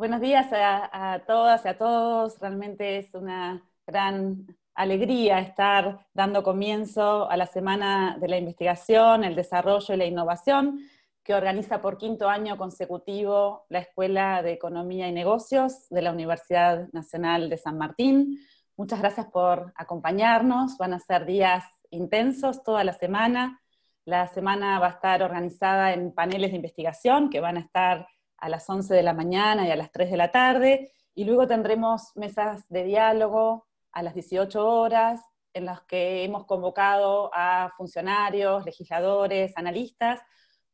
Buenos días a todas y a todos. Realmente es una gran alegría estar dando comienzo a la Semana de la Investigación, el Desarrollo y la Innovación, que organiza por quinto año consecutivo la Escuela de Economía y Negocios de la Universidad Nacional de San Martín. Muchas gracias por acompañarnos. Van a ser días intensos toda la semana. La semana va a estar organizada en paneles de investigación que van a estar a las 11 de la mañana y a las 3 de la tarde, y luego tendremos mesas de diálogo a las 18 horas, en las que hemos convocado a funcionarios, legisladores, analistas,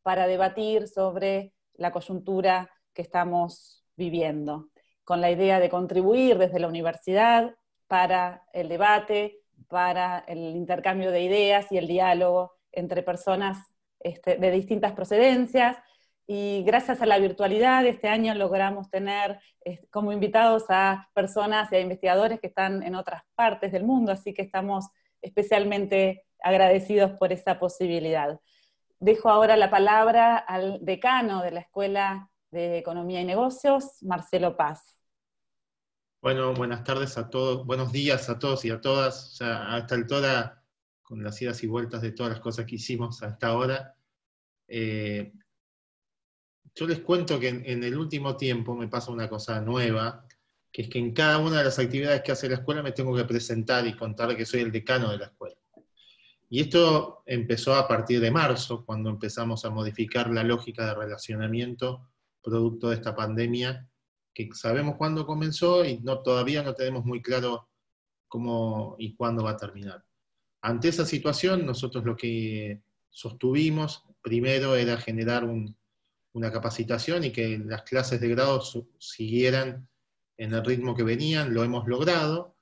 para debatir sobre la coyuntura que estamos viviendo, con la idea de contribuir desde la universidad para el debate, para el intercambio de ideas y el diálogo entre personas de distintas procedencias. Y gracias a la virtualidad, este año logramos tener como invitados a personas y a investigadores que están en otras partes del mundo, así que estamos especialmente agradecidos por esa posibilidad. Dejo ahora la palabra al decano de la Escuela de Economía y Negocios, Marcelo Paz. Bueno, buenas tardes a todos, buenos días a todos y a todas. O sea, a esta altura, con las idas y vueltas de todas las cosas que hicimos a esta hora, yo les cuento que en el último tiempo me pasa una cosa nueva, que es que en cada una de las actividades que hace la escuela me tengo que presentar y contar que soy el decano de la escuela. Y esto empezó a partir de marzo, cuando empezamos a modificar la lógica de relacionamiento producto de esta pandemia, que sabemos cuándo comenzó y todavía no tenemos muy claro cómo y cuándo va a terminar. Ante esa situación, nosotros lo que sostuvimos primero era generar una capacitación y que las clases de grado siguieran en el ritmo que venían, lo hemos logrado,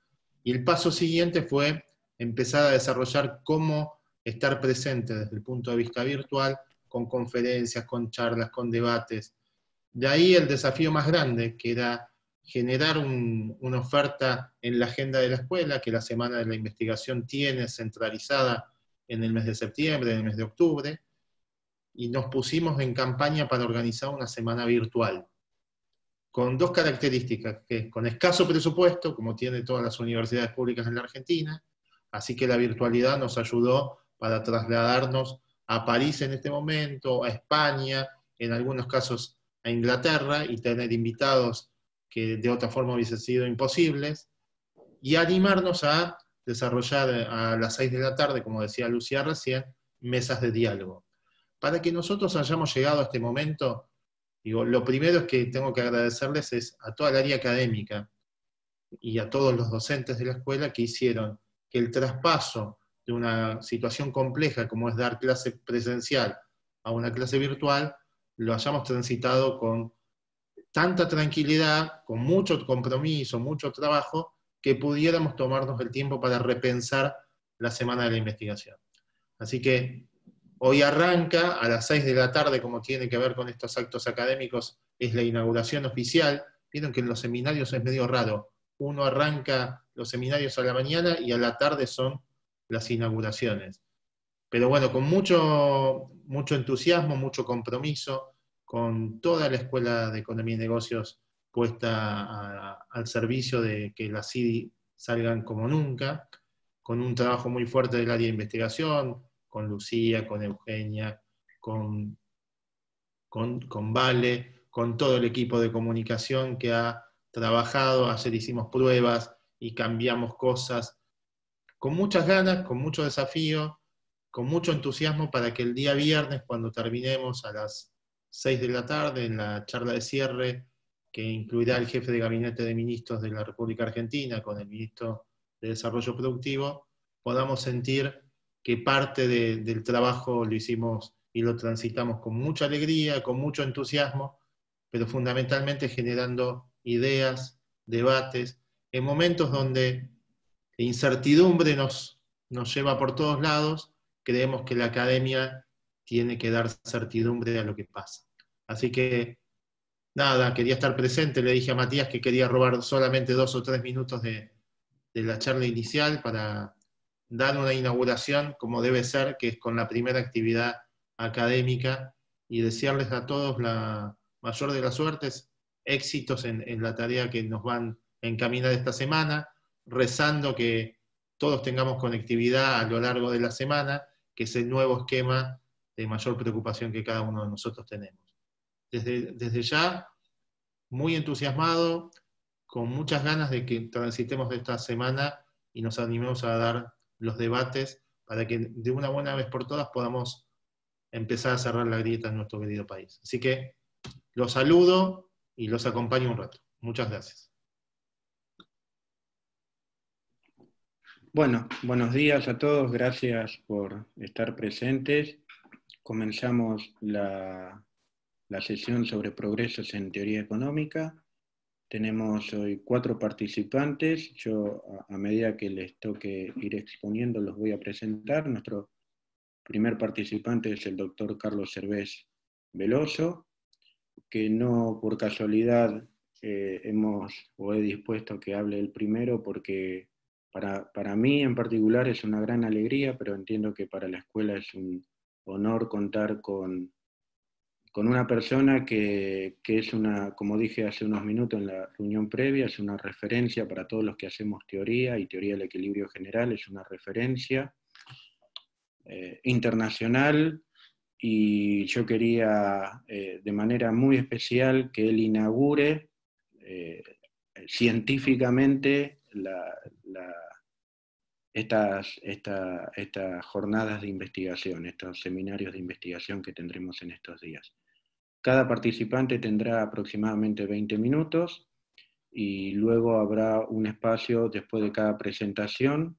y el paso siguiente fue empezar a desarrollar cómo estar presente desde el punto de vista virtual, con conferencias, con charlas, con debates. De ahí el desafío más grande, que era generar una oferta en la agenda de la escuela, que la Semana de la Investigación tiene centralizada en el mes de septiembre, en el mes de octubre, y nos pusimos en campaña para organizar una semana virtual, con dos características, que es con escaso presupuesto, como tiene todas las universidades públicas en la Argentina, así que la virtualidad nos ayudó para trasladarnos a París en este momento, a España, en algunos casos a Inglaterra, y tener invitados que de otra forma hubiesen sido imposibles, y animarnos a desarrollar a las 6 de la tarde, como decía Lucía recién, mesas de diálogo. Para que nosotros hayamos llegado a este momento, digo, lo primero es que tengo que agradecerles es a toda el área académica y a todos los docentes de la escuela que hicieron que el traspaso de una situación compleja como es dar clase presencial a una clase virtual, lo hayamos transitado con tanta tranquilidad, con mucho compromiso, mucho trabajo, que pudiéramos tomarnos el tiempo para repensar la Semana de la Investigación. Así que hoy arranca a las 6 de la tarde, como tiene que ver con estos actos académicos, es la inauguración oficial. Vieron que en los seminarios es medio raro. Uno arranca los seminarios a la mañana y a la tarde son las inauguraciones. Pero bueno, con mucho entusiasmo, mucho compromiso, con toda la Escuela de Economía y Negocios puesta al servicio de que las CIDI salgan como nunca, con un trabajo muy fuerte del área de investigación, con Lucía, con Eugenia, con Vale, con todo el equipo de comunicación que ha trabajado. Ayer hicimos pruebas y cambiamos cosas, con muchas ganas, con mucho desafío, con mucho entusiasmo para que el día viernes, cuando terminemos a las 6 de la tarde, en la charla de cierre, que incluirá el jefe de gabinete de ministros de la República Argentina con el ministro de Desarrollo Productivo, podamos sentir que parte del trabajo lo hicimos y lo transitamos con mucha alegría, con mucho entusiasmo, pero fundamentalmente generando ideas, debates, en momentos donde la incertidumbre nos lleva por todos lados. Creemos que la academia tiene que dar certidumbre a lo que pasa. Así que, nada, quería estar presente. Le dije a Matías que quería robar solamente 2 o 3 minutos de la charla inicial para dar una inauguración como debe ser, que es con la primera actividad académica, y desearles a todos la mayor de las suertes éxitos en la tarea que nos van a encaminar esta semana, rezando que todos tengamos conectividad a lo largo de la semana, que es el nuevo esquema de mayor preocupación que cada uno de nosotros tenemos. Desde ya, muy entusiasmado, con muchas ganas de que transitemos de esta semana y nos animemos a dar los debates para que de una buena vez por todas podamos empezar a cerrar la grieta en nuestro querido país. Así que los saludo y los acompaño un rato. Muchas gracias. Bueno, buenos días a todos, gracias por estar presentes. Comenzamos la sesión sobre progresos en teoría económica. Tenemos hoy 4 participantes. Yo, a medida que les toque ir exponiendo, los voy a presentar. Nuestro primer participante es el doctor Carlos Cervés Veloso, que no por casualidad he dispuesto que hable el primero, porque para mí en particular es una gran alegría, pero entiendo que para la escuela es un honor contar con una persona que es una, como dije hace unos minutos en la reunión previa, es una referencia para todos los que hacemos teoría, y teoría del equilibrio general es una referencia internacional, y yo quería de manera muy especial que él inaugure científicamente estas jornadas de investigación, estos seminarios de investigación que tendremos en estos días. Cada participante tendrá aproximadamente 20 minutos y luego habrá un espacio después de cada presentación,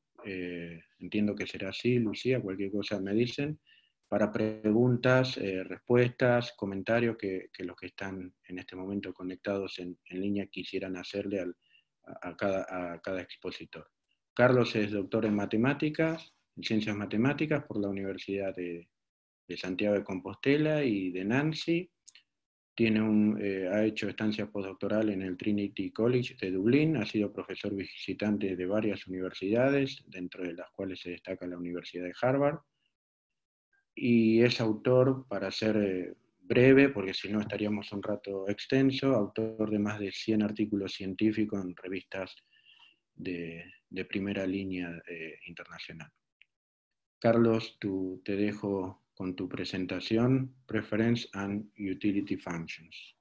entiendo que será así, Lucía, cualquier cosa me dicen, para preguntas, respuestas, comentarios que los que están en este momento conectados en línea quisieran hacerle a cada expositor. Carlos es doctor en matemáticas, en ciencias matemáticas por la Universidad de Santiago de Compostela y de Nancy. Ha hecho estancias postdoctorales en el Trinity College de Dublín, ha sido profesor visitante de varias universidades, dentro de las cuales se destaca la Universidad de Harvard, y es autor, para ser breve, porque si no estaríamos un rato extenso, autor de más de 100 artículos científicos en revistas de primera línea internacional. Carlos, te dejo con tu presentación, Preference and Utility Functions.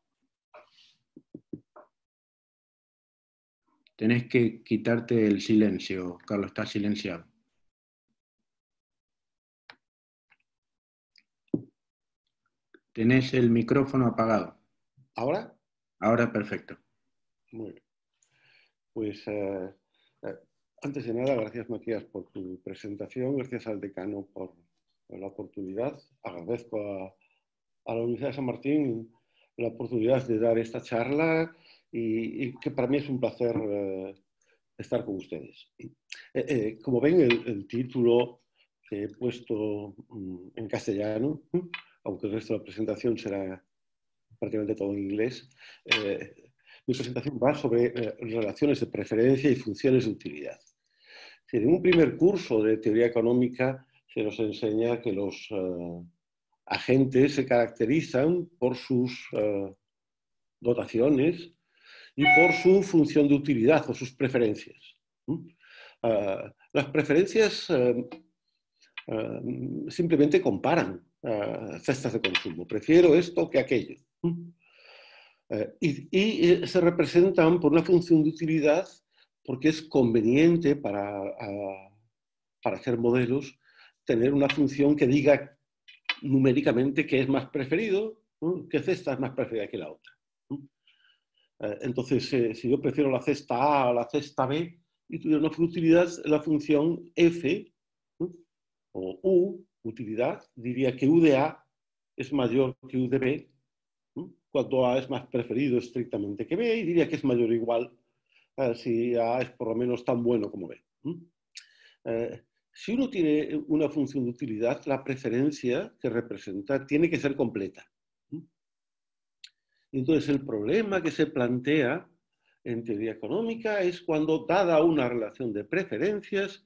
Tenés que quitarte el silencio, Carlos, estás silenciado. Tenés el micrófono apagado. ¿Ahora? Ahora perfecto. Muy bien. Pues antes de nada, gracias Matías por tu presentación, gracias al decano por la oportunidad. Agradezco a la Universidad de San Martín la oportunidad de dar esta charla y que para mí es un placer estar con ustedes. Como ven, el título que he puesto en castellano, aunque el resto de la presentación será prácticamente todo en inglés, mi presentación va sobre relaciones de preferencia y funciones de utilidad. En un primer curso de teoría económica se nos enseña que los agentes se caracterizan por sus dotaciones y por su función de utilidad o sus preferencias. Las preferencias simplemente comparan cestas de consumo. Prefiero esto que aquello. Y se representan por una función de utilidad porque es conveniente para hacer modelos tener una función que diga numéricamente qué es más preferido, qué cesta es más preferida que la otra. Entonces, si yo prefiero la cesta A o la cesta B y tuviera una utilidad, la función f o u, utilidad, diría que u de A es mayor que u de B, cuando A es más preferido estrictamente que B, y diría que es mayor o igual si A es por lo menos tan bueno como B. Si uno tiene una función de utilidad, la preferencia que representa tiene que ser completa. Entonces, el problema que se plantea en teoría económica es cuando, dada una relación de preferencias,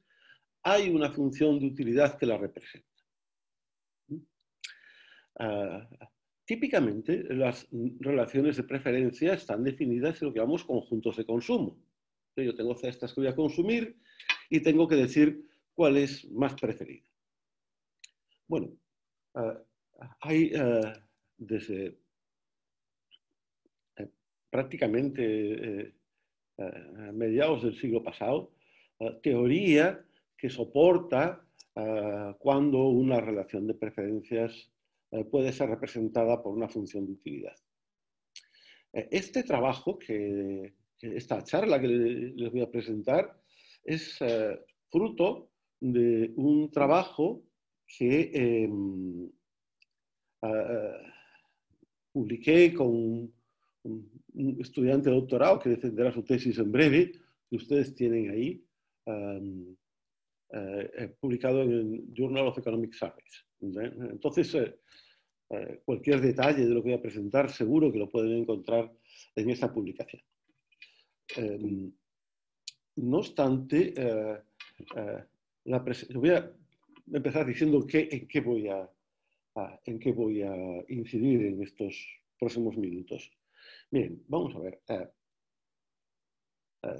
hay una función de utilidad que la representa. típicamente las relaciones de preferencia están definidas en lo que llamamos conjuntos de consumo. Yo tengo cestas que voy a consumir y tengo que decir cuál es más preferida. Bueno, hay desde prácticamente mediados del siglo pasado teoría que soporta cuando una relación de preferencias puede ser representada por una función de utilidad. Este trabajo, esta charla que les voy a presentar, es fruto de un trabajo que publiqué con un estudiante de doctorado que defenderá su tesis en breve, que ustedes tienen ahí, publicado en el Journal of Economic Science. Entonces, cualquier detalle de lo que voy a presentar seguro que lo pueden encontrar en esa publicación. No obstante, voy a empezar diciendo en qué voy a incidir en estos próximos minutos. Bien, vamos a ver.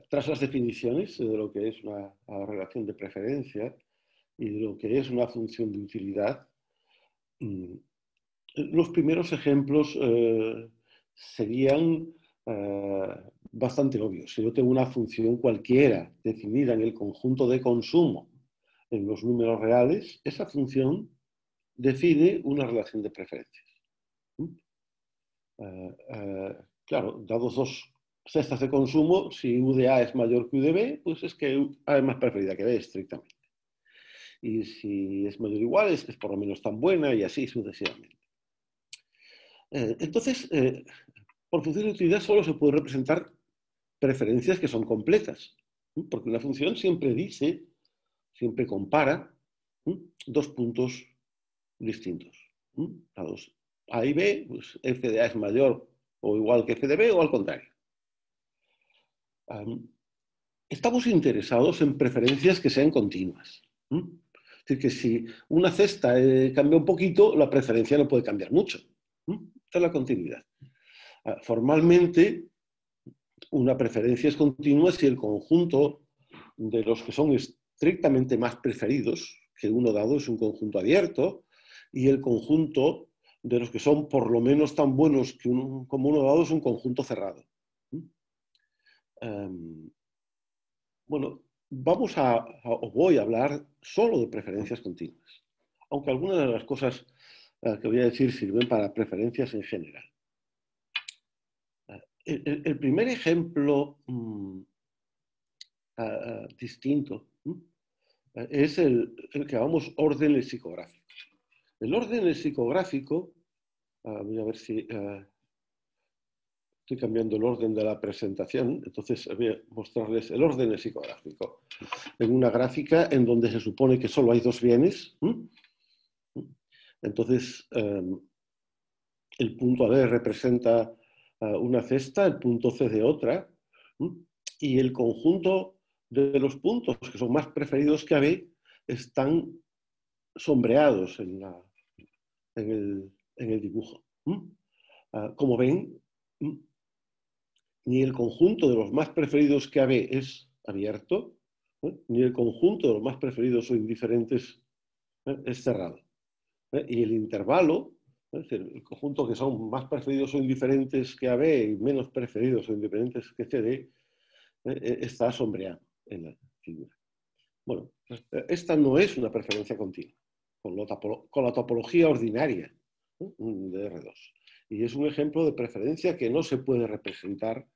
Tras las definiciones de lo que es una relación de preferencia y de lo que es una función de utilidad, los primeros ejemplos serían bastante obvios. Si yo tengo una función cualquiera definida en el conjunto de consumo en los números reales, esa función define una relación de preferencias. Claro, dados dos cestas de consumo, si U de A es mayor que U de B, pues es que A es más preferida que B, estrictamente. Y si es mayor o igual, es que es por lo menos tan buena, y así sucesivamente. Entonces, por función de utilidad solo se puede representar preferencias que son completas, porque una función siempre dice, siempre compara dos puntos distintos. Dados A y B, pues f de A es mayor o igual que f de B o al contrario. Estamos interesados en preferencias que sean continuas. Es decir, que si una cesta cambia un poquito, la preferencia no puede cambiar mucho. Esta es la continuidad. Formalmente, una preferencia es continua si el conjunto de los que son estrictamente más preferidos, que uno dado es un conjunto abierto, y el conjunto de los que son por lo menos tan buenos como uno dado es un conjunto cerrado. Bueno, voy a hablar solo de preferencias continuas, aunque algunas de las cosas que voy a decir sirven para preferencias en general. El primer ejemplo distinto es el que llamamos orden lexicográfico. El orden lexicográfico, voy a ver si estoy cambiando el orden de la presentación, entonces voy a mostrarles el orden lexicográfico en una gráfica en donde se supone que solo hay dos bienes. Entonces, el punto A representa una cesta, el punto C de otra, y el conjunto de los puntos que son más preferidos que AB están sombreados en el dibujo. Como ven, ni el conjunto de los más preferidos que AB es abierto, ni el conjunto de los más preferidos o indiferentes es cerrado. Y el intervalo, es decir, el conjunto que son más preferidos o indiferentes que AB y menos preferidos o indiferentes que CD, está sombreado en la figura. Bueno, esta no es una preferencia continua, con la topología ordinaria de R2. Y es un ejemplo de preferencia que no se puede representar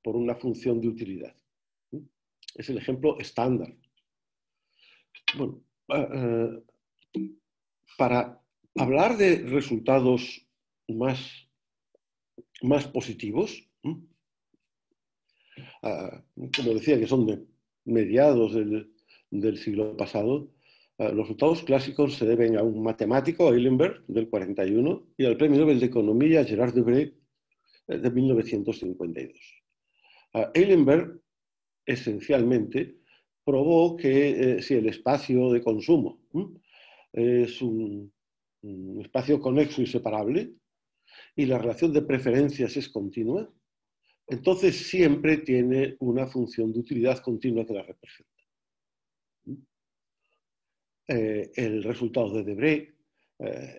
por una función de utilidad. Es el ejemplo estándar. Bueno, para hablar de resultados más positivos, como decía, que son de mediados del siglo pasado, los resultados clásicos se deben a un matemático, Eilenberg, del 41, y al premio Nobel de Economía, Gerard Debré, de 1952. Eilenberg, esencialmente, probó que si el espacio de consumo es un espacio conexo y separable, y la relación de preferencias es continua, entonces siempre tiene una función de utilidad continua que la representa. El resultado de Debré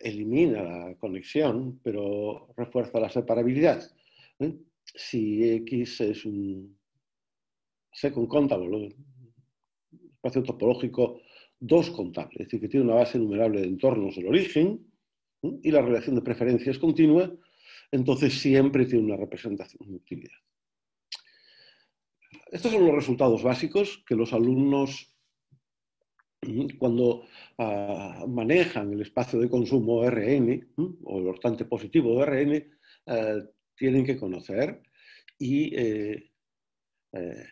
elimina la conexión, pero refuerza la separabilidad. Si X es un second contable, espacio topológico 2 contable, es decir, que tiene una base numerable de entornos del origen, y la relación de preferencia es continua, entonces siempre tiene una representación de utilidad. Estos son los resultados básicos que los alumnos, cuando manejan el espacio de consumo Rn, o el hortante positivo de Rn, tienen que conocer, y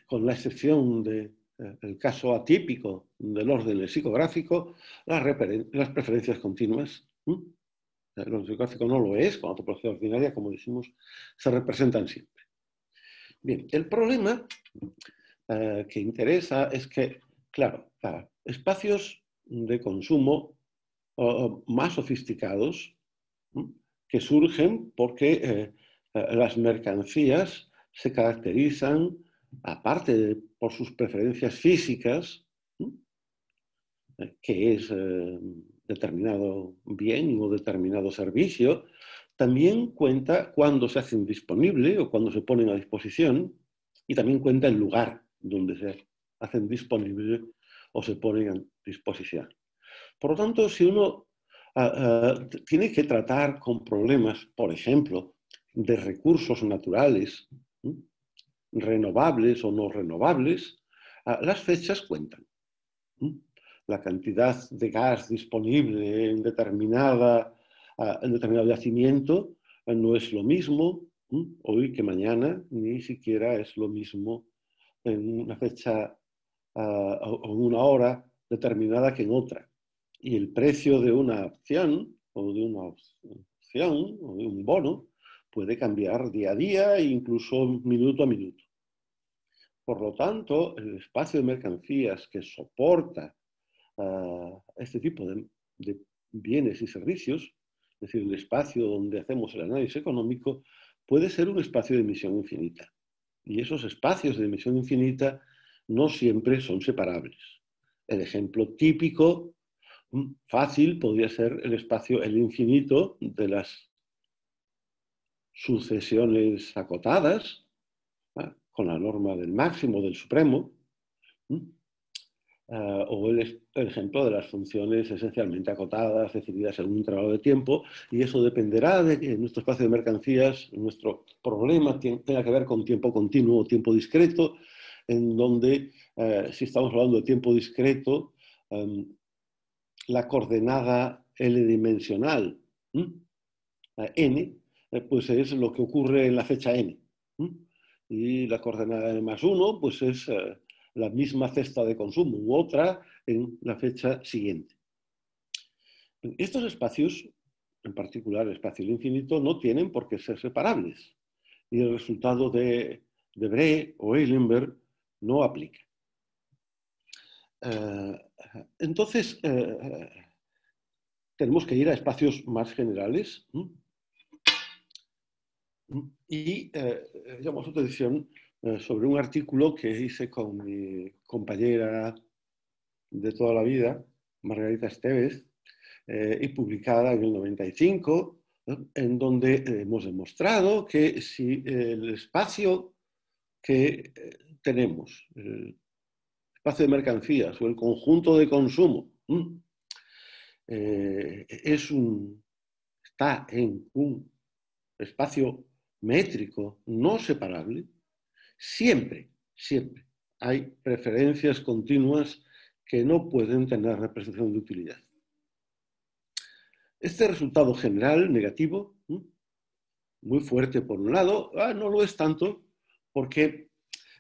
con la excepción del caso atípico del orden lexicográfico, las preferencias continuas, el orden lexicográfico no lo es, con la topología ordinaria, como decimos, se representan siempre. Bien, el problema que interesa es que, claro, espacios de consumo más sofisticados que surgen porque las mercancías se caracterizan, aparte por sus preferencias físicas, que es determinado bien o determinado servicio, también cuenta cuándo se hacen disponibles o cuándo se ponen a disposición, y también cuenta el lugar donde se hacen disponibles o se ponen a disposición. Por lo tanto, si uno tiene que tratar con problemas, por ejemplo, de recursos naturales, renovables o no renovables, las fechas cuentan. La cantidad de gas disponible en determinado yacimiento no es lo mismo hoy que mañana, ni siquiera es lo mismo en una fecha o en una hora determinada que en otra. Y el precio de una acción o de una opción o de un bono puede cambiar día a día e incluso minuto a minuto. Por lo tanto, el espacio de mercancías que soporta este tipo de bienes y servicios, es decir, el espacio donde hacemos el análisis económico, puede ser un espacio de emisión infinita. Y esos espacios de emisión infinita no siempre son separables. El ejemplo típico, fácil, podría ser el infinito de las sucesiones acotadas, con la norma del máximo, del supremo, o el ejemplo de las funciones esencialmente acotadas, definidas en un intervalo de tiempo, y eso dependerá de que nuestro espacio de mercancías, nuestro problema tenga que ver con tiempo continuo o tiempo discreto, en donde, si estamos hablando de tiempo discreto, la coordenada L-dimensional, n, pues es lo que ocurre en la fecha n. Y la coordenada n+1, pues es la misma cesta de consumo u otra en la fecha siguiente. Estos espacios, en particular el espacio del infinito, no tienen por qué ser separables. Y el resultado de Debré o Eilenberg no aplica. Entonces, tenemos que ir a espacios más generales. Y llamamos otra edición sobre un artículo que hice con mi compañera de toda la vida, Margarita Esteves, y publicada en el 95, en donde hemos demostrado que si el espacio que tenemos, el espacio de mercancías o el conjunto de consumo, está en un espacio métrico no separable, siempre hay preferencias continuas que no pueden tener representación de utilidad. Este resultado general negativo, muy fuerte por un lado, no lo es tanto porque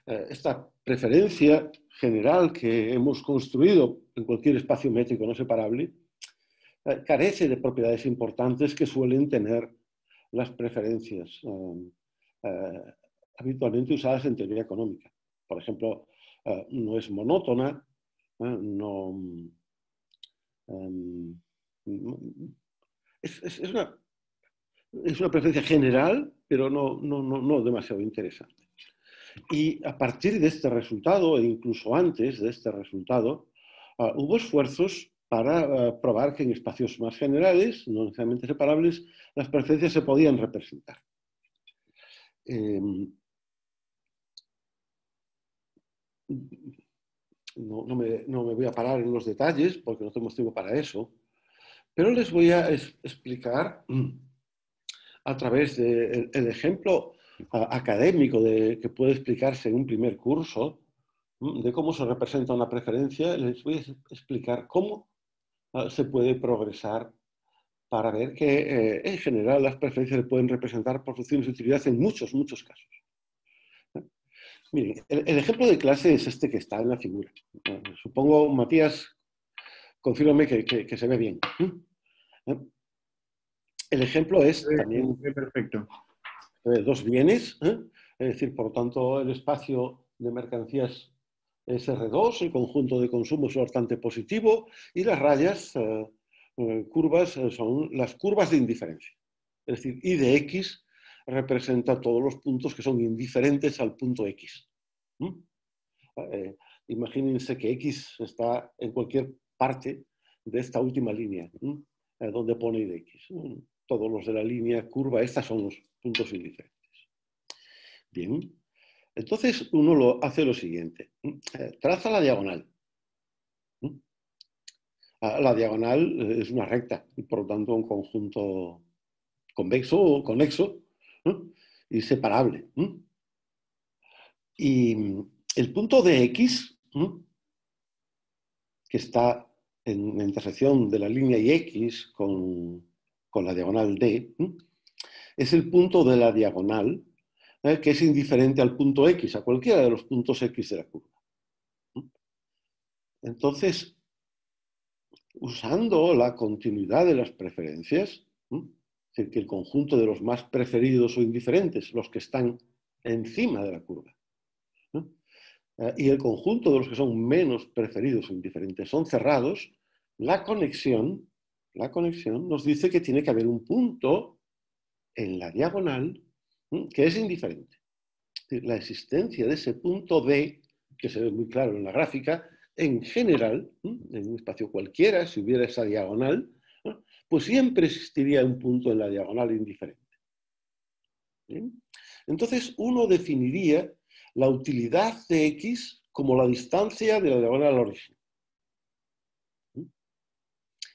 esta preferencia general que hemos construido en cualquier espacio métrico no separable carece de propiedades importantes que suelen tener las preferencias habitualmente usadas en teoría económica. Por ejemplo, no es monótona, es es una preferencia general, pero no demasiado interesante. Y a partir de este resultado, e incluso antes de este resultado, hubo esfuerzos para probar que en espacios más generales, no necesariamente separables, las preferencias se podían representar. No me voy a parar en los detalles porque no tenemos tiempo para eso, pero les voy a explicar a través del ejemplo académico que puede explicarse en un primer curso de cómo se representa una preferencia. Les voy a explicar cómo se puede progresar para ver que en general las preferencias se pueden representar por funciones de utilidad en muchos casos. Miren, el ejemplo de clase es este que está en la figura. Supongo, Matías, confírmame que se ve bien. El ejemplo es también perfecto. Dos bienes, es decir, por tanto, el espacio de mercancías es R2, el conjunto de consumo es bastante positivo, y las rayas curvas son las curvas de indiferencia. Es decir, I de X representa todos los puntos que son indiferentes al punto X. Imagínense que X está en cualquier parte de esta última línea, donde pone I de X. Todos los de la línea curva, estas son los puntos indiferentes. Bien, entonces uno hace lo siguiente. Traza la diagonal. La diagonal es una recta y por lo tanto un conjunto convexo o conexo y separable. Y el punto de X, que está en la intersección de la línea y X con la diagonal D, es el punto de la diagonal que es indiferente al punto X, a cualquiera de los puntos X de la curva. Entonces, usando la continuidad de las preferencias, es decir, que el conjunto de los más preferidos o indiferentes, los que están encima de la curva, y el conjunto de los que son menos preferidos o indiferentes son cerrados, la conexión nos dice que tiene que haber un punto en la diagonal que es indiferente. Es decir, la existencia de ese punto D, que se ve muy claro en la gráfica, en general, en un espacio cualquiera, si hubiera esa diagonal, pues siempre existiría un punto en la diagonal indiferente. ¿Bien? Entonces, uno definiría la utilidad de X como la distancia de la diagonal al origen.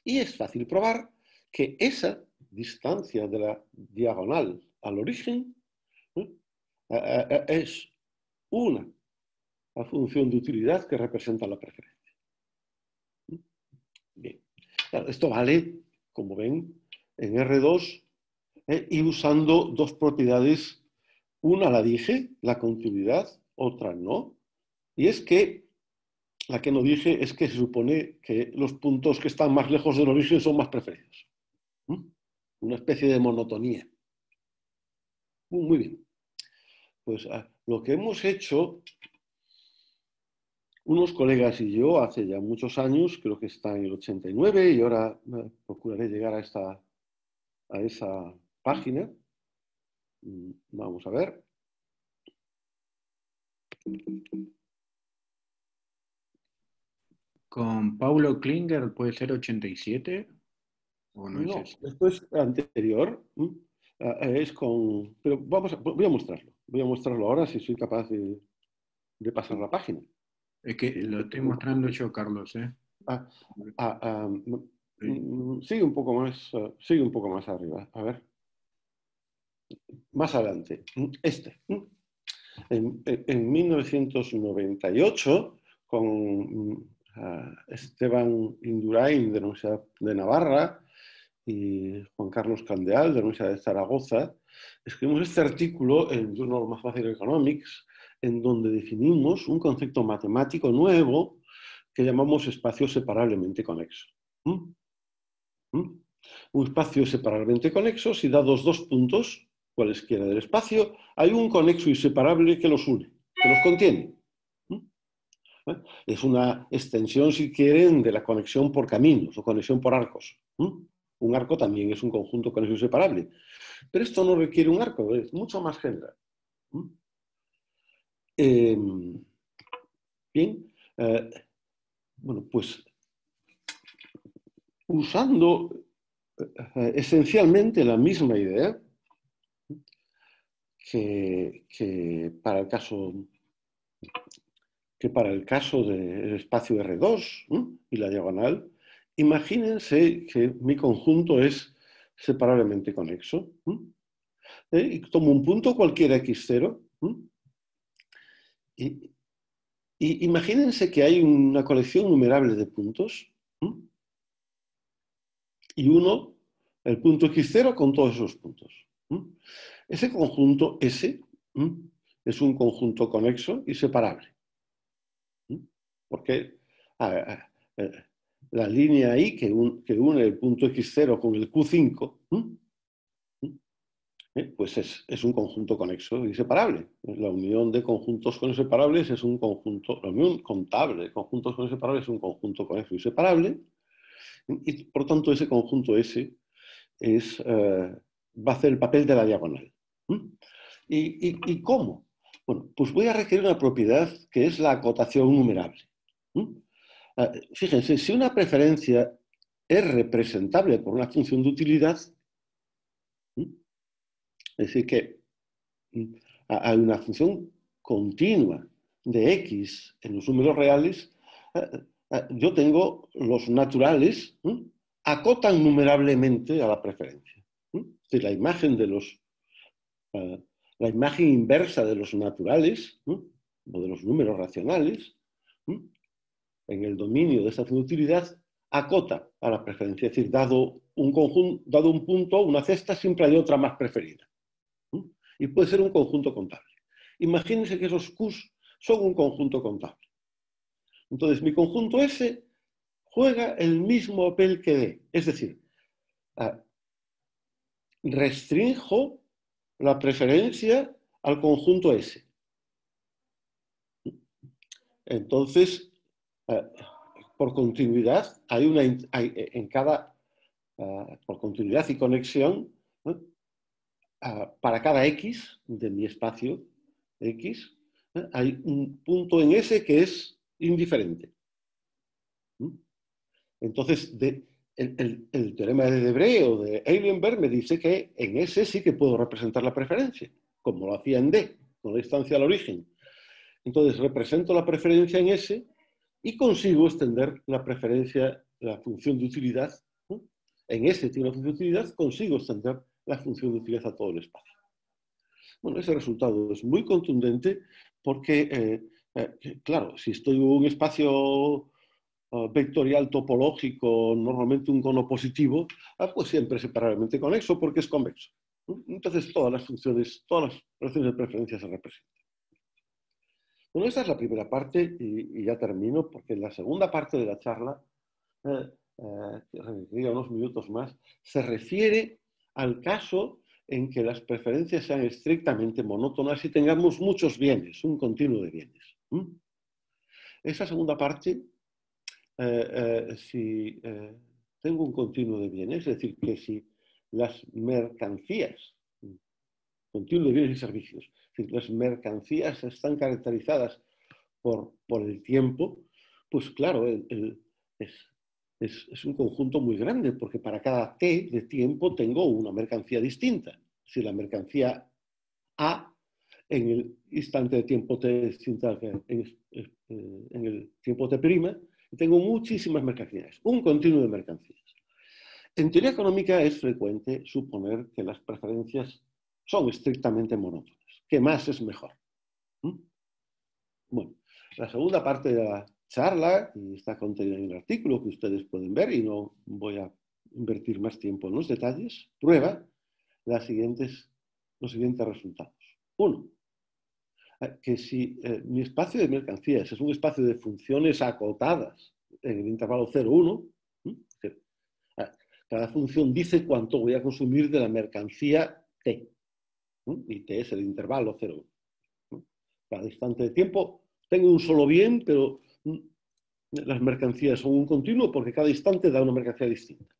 Y es fácil probar que esa distancia de la diagonal al origen es una función de utilidad que representa la preferencia. Bien. Claro, esto vale, como ven, en R2 y usando dos propiedades. Una la dije, la continuidad, otra no. Y es que la que no dije es que se supone que los puntos que están más lejos del origen son más preferidos. Una especie de monotonía. Muy bien. Pues lo que hemos hecho unos colegas y yo hace ya muchos años, creo que está en el 89, y ahora procuraré llegar a esa página. Vamos a ver. ¿Con Paulo Klinger puede ser 87? ¿O no es eso? Esto es anterior. Pero voy a mostrarlo. Voy a mostrarlo ahora si soy capaz de pasar la página. Es que lo estoy mostrando yo, Carlos. Sigue un poco más arriba. A ver. Más adelante. En 1998, con Esteban Indurain, de la Universidad de Navarra, y Juan Carlos Candeal, de la Universidad de Zaragoza, escribimos este artículo en Journal of Mathematical Economics, en donde definimos un concepto matemático nuevo que llamamos espacio separablemente conexo. Un espacio separablemente conexo, si dados dos puntos, cualesquiera del espacio, hay un conexo inseparable que los une, que los contiene. Es una extensión, si quieren, de la conexión por caminos o conexión por arcos. Un arco también es un conjunto conexo inseparable. Pero esto no requiere un arco, es mucho más general. Bien, bueno, pues usando esencialmente la misma idea que para el caso del espacio R2 y la diagonal, imagínense que mi conjunto es separablemente conexo. Y tomo un punto cualquiera x0 y imagínense que hay una colección numerable de puntos y uno, el punto x0 con todos esos puntos. Ese conjunto S es un conjunto conexo y separable. Porque la línea I que une el punto x0 con el q5 pues es un conjunto conexo y separable. La unión de conjuntos coneseparables es un conjunto, la unión contable de conjuntos coneseparables es un conjunto conexo y separable, y por tanto ese conjunto S va a hacer el papel de la diagonal. ¿Y cómo? Bueno, pues voy a requerir una propiedad que es la acotación numerable. Fíjense, si una preferencia es representable por una función de utilidad, es decir, que hay una función continua de x en los números reales, yo tengo los naturales, acotan numerablemente a la preferencia. Es decir, la imagen inversa de los naturales, o de los números racionales, en el dominio de esa función de utilidad, acota a la preferencia. Es decir, dado un punto, una cesta, siempre hay otra más preferida. Y puede ser un conjunto contable. Imagínense que esos Qs son un conjunto contable. Entonces, mi conjunto S juega el mismo papel que D. Es decir, restrinjo la preferencia al conjunto S. Entonces, por continuidad, por continuidad y conexión, para cada X de mi espacio X, hay un punto en S que es indiferente. Entonces, el teorema de Debré o de Eilenberg me dice que en S sí que puedo representar la preferencia, como lo hacía en D, con la distancia al origen. Entonces, represento la preferencia en S y consigo extender la preferencia, la función de utilidad. En S tiene una función de utilidad, consigo extender la función de utilidad a todo el espacio. Bueno, ese resultado es muy contundente porque, claro, si estoy en un espacio vectorial topológico, normalmente un cono positivo, pues siempre es separablemente conexo porque es convexo. Entonces todas las relaciones de preferencia se representan. Bueno, esta es la primera parte y ya termino porque en la segunda parte de la charla, que requeriría unos minutos más, se refiere al caso en que las preferencias sean estrictamente monótonas y tengamos muchos bienes, un continuo de bienes. Esa segunda parte, si tengo un continuo de bienes, es decir, que si las mercancías, continuo de bienes y servicios, si las mercancías están caracterizadas por el tiempo, pues claro, es un conjunto muy grande, porque para cada t de tiempo tengo una mercancía distinta. Si la mercancía A en el instante de tiempo t es distinta en el tiempo t', tengo muchísimas mercancías, un continuo de mercancías. En teoría económica es frecuente suponer que las preferencias son estrictamente monótonas, que más es mejor. Bueno, la segunda parte de la charla, y está contenida en el artículo que ustedes pueden ver, y no voy a invertir más tiempo en los detalles, prueba los siguientes resultados. Uno, que si mi espacio de mercancías es un espacio de funciones acotadas en el intervalo 0,1, cada función dice cuánto voy a consumir de la mercancía t, y t es el intervalo 0,1. Cada instante de tiempo tengo un solo bien, pero las mercancías son un continuo porque cada instante da una mercancía distinta.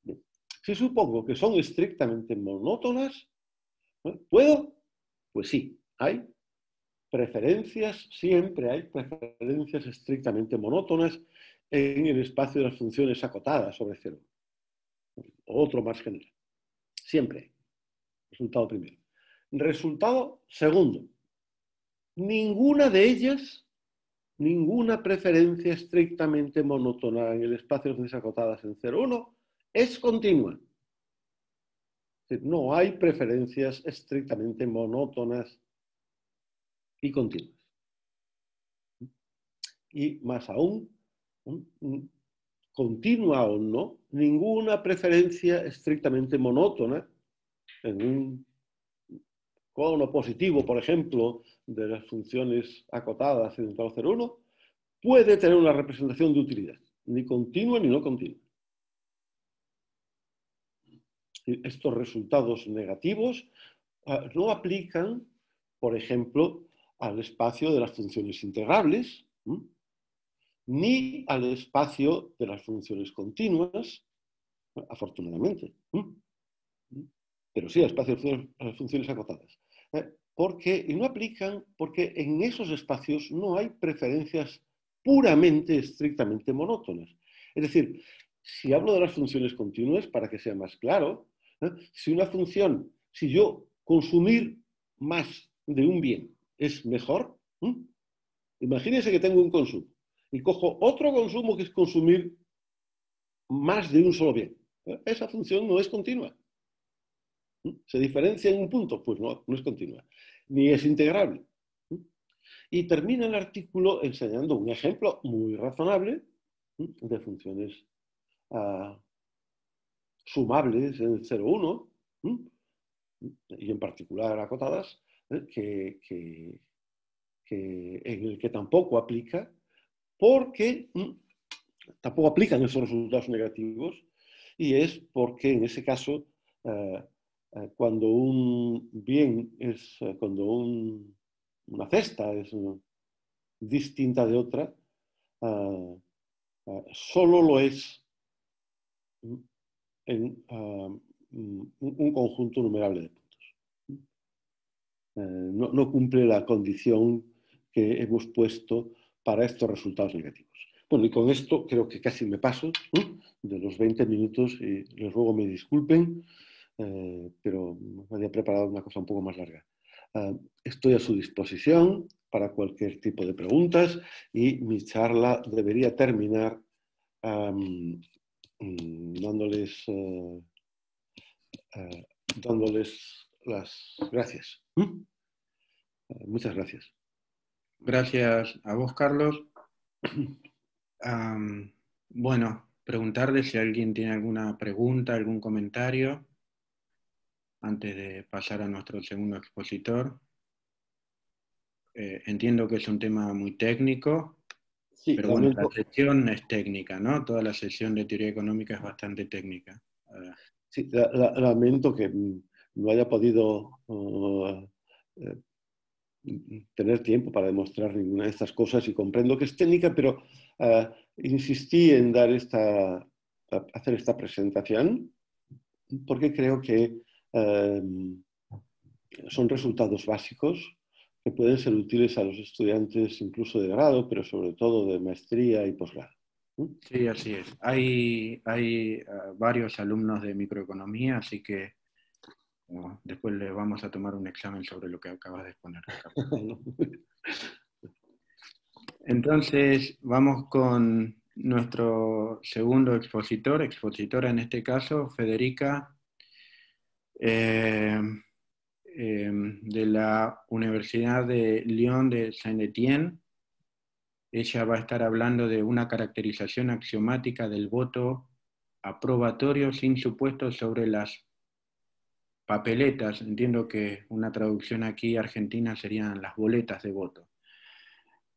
Bien. Si supongo que son estrictamente monótonas, ¿no? ¿Puedo? Pues sí, hay preferencias, siempre hay preferencias estrictamente monótonas en el espacio de las funciones acotadas sobre cero. Otro más general. Siempre. Resultado primero. Resultado segundo. Ninguna de ellas, ninguna preferencia estrictamente monótona en el espacio de funciones acotadas en 0,1 es continua. Es decir, no hay preferencias estrictamente monótonas y continuas. Y más aún, continua o no, ninguna preferencia estrictamente monótona en un cono positivo, por ejemplo, de las funciones acotadas en el 0,1, puede tener una representación de utilidad, ni continua ni no continua. Estos resultados negativos no aplican, por ejemplo, al espacio de las funciones integrables, ni al espacio de las funciones continuas, afortunadamente. Pero sí al espacio de las funciones acotadas. Y no aplican porque en esos espacios no hay preferencias puramente, estrictamente monótonas. Es decir, si hablo de las funciones continuas, para que sea más claro, si una función, si yo consumir más de un bien es mejor, imagínense que tengo un consumo y cojo otro consumo que es consumir más de un solo bien. Esa función no es continua. ¿Se diferencia en un punto? Pues no, no es continua. Ni es integrable. Y termina el artículo enseñando un ejemplo muy razonable de funciones sumables en el 0,1 y en particular acotadas, en el que tampoco aplica, porque tampoco aplican esos resultados negativos, y es porque en ese caso, cuando un bien es, cuando una cesta es distinta de otra, solo lo es en un conjunto numerable de puntos. No cumple la condición que hemos puesto para estos resultados negativos. Bueno, y con esto creo que casi me paso de los 20 minutos y les ruego me disculpen, pero me había preparado una cosa un poco más larga. Estoy a su disposición para cualquier tipo de preguntas y mi charla debería terminar dándoles las gracias. Muchas gracias. Gracias a vos, Carlos. Bueno, preguntarle si alguien tiene alguna pregunta, algún comentario, antes de pasar a nuestro segundo expositor. Entiendo que es un tema muy técnico, sí, pero bueno, la sesión es técnica, ¿no? Toda la sesión de teoría económica es bastante técnica. Sí, lamento que no haya podido tener tiempo para demostrar ninguna de estas cosas y comprendo que es técnica, pero insistí en hacer esta presentación porque creo que son resultados básicos que pueden ser útiles a los estudiantes incluso de grado, pero sobre todo de maestría y posgrado. Sí, así es. Hay varios alumnos de microeconomía, así que después le vamos a tomar un examen sobre lo que acabas de exponer. Entonces, vamos con nuestro segundo expositora en este caso, Federica, de la Universidad de Lyon de Saint-Étienne. Ella va a estar hablando de una caracterización axiomática del voto aprobatorio sin supuestos sobre las papeletas. Entiendo que una traducción aquí argentina serían las boletas de voto.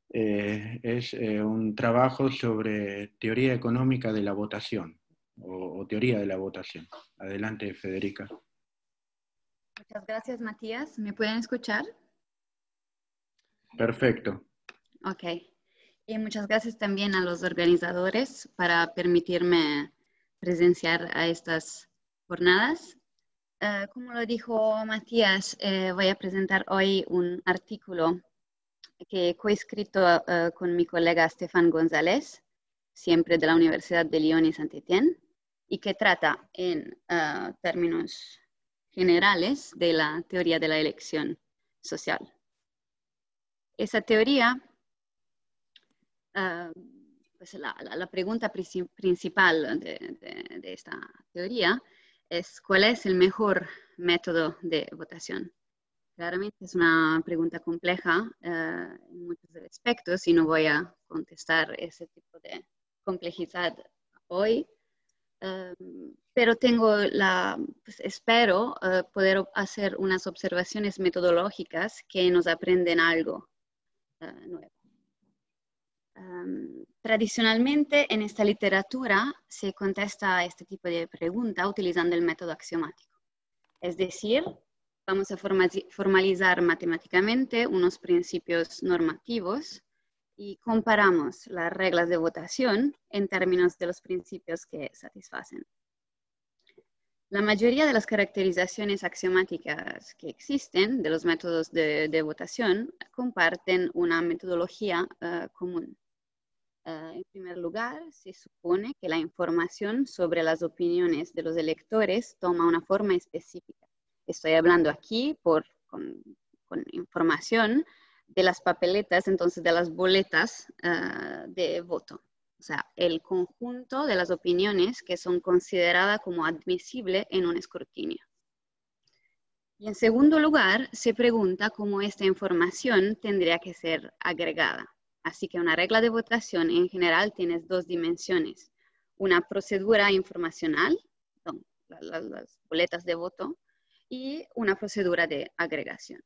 Es un trabajo sobre teoría económica de la votación, o teoría de la votación. Adelante, Federica. Muchas gracias, Matías. ¿Me pueden escuchar? Perfecto. Ok. Y muchas gracias también a los organizadores para permitirme presenciar a estas jornadas. Como lo dijo Matías, voy a presentar hoy un artículo que he coescrito con mi colega Stefan González, siempre de la Universidad de Lyon y Saint-Étienne, y que trata en términos generales de la teoría de la elección social. Esa teoría, pues la pregunta principal de esta teoría es ¿cuál es el mejor método de votación? Claramente es una pregunta compleja en muchos aspectos y no voy a contestar ese tipo de complejidad hoy, pero pues espero poder hacer unas observaciones metodológicas que nos aprenden algo nuevo. Tradicionalmente en esta literatura se contesta este tipo de pregunta utilizando el método axiomático. Es decir, vamos a formalizar matemáticamente unos principios normativos y comparamos las reglas de votación en términos de los principios que satisfacen. La mayoría de las caracterizaciones axiomáticas que existen de los métodos de votación comparten una metodología común. En primer lugar, se supone que la información sobre las opiniones de los electores toma una forma específica. Estoy hablando aquí con información de las papeletas, entonces de las boletas de voto. O sea, el conjunto de las opiniones que son consideradas como admisibles en un escrutinio. Y en segundo lugar, se pregunta cómo esta información tendría que ser agregada. Así que una regla de votación en general tiene dos dimensiones. Una procedura informacional, son las boletas de voto, y una procedura de agregación.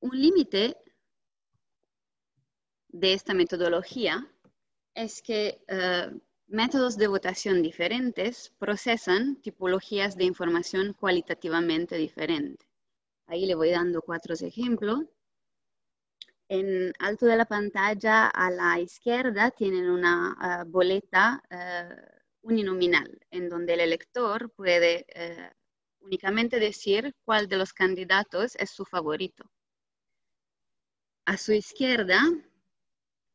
Un límite de esta metodología es que métodos de votación diferentes procesan tipologías de información cualitativamente diferentes. Ahí le voy dando 4 ejemplos. En alto de la pantalla a la izquierda tienen una boleta uninominal, en donde el elector puede únicamente decir cuál de los candidatos es su favorito. A su izquierda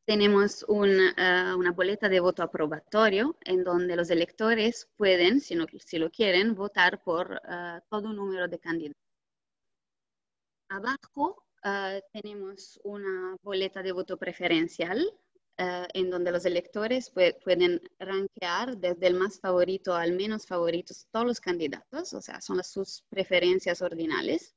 tenemos una boleta de voto aprobatorio, en donde los electores pueden, si lo quieren, votar por todo un número de candidatos. Abajo tenemos una boleta de voto preferencial, en donde los electores pueden rankear desde el más favorito al menos favorito todos los candidatos, o sea, son sus preferencias ordinales.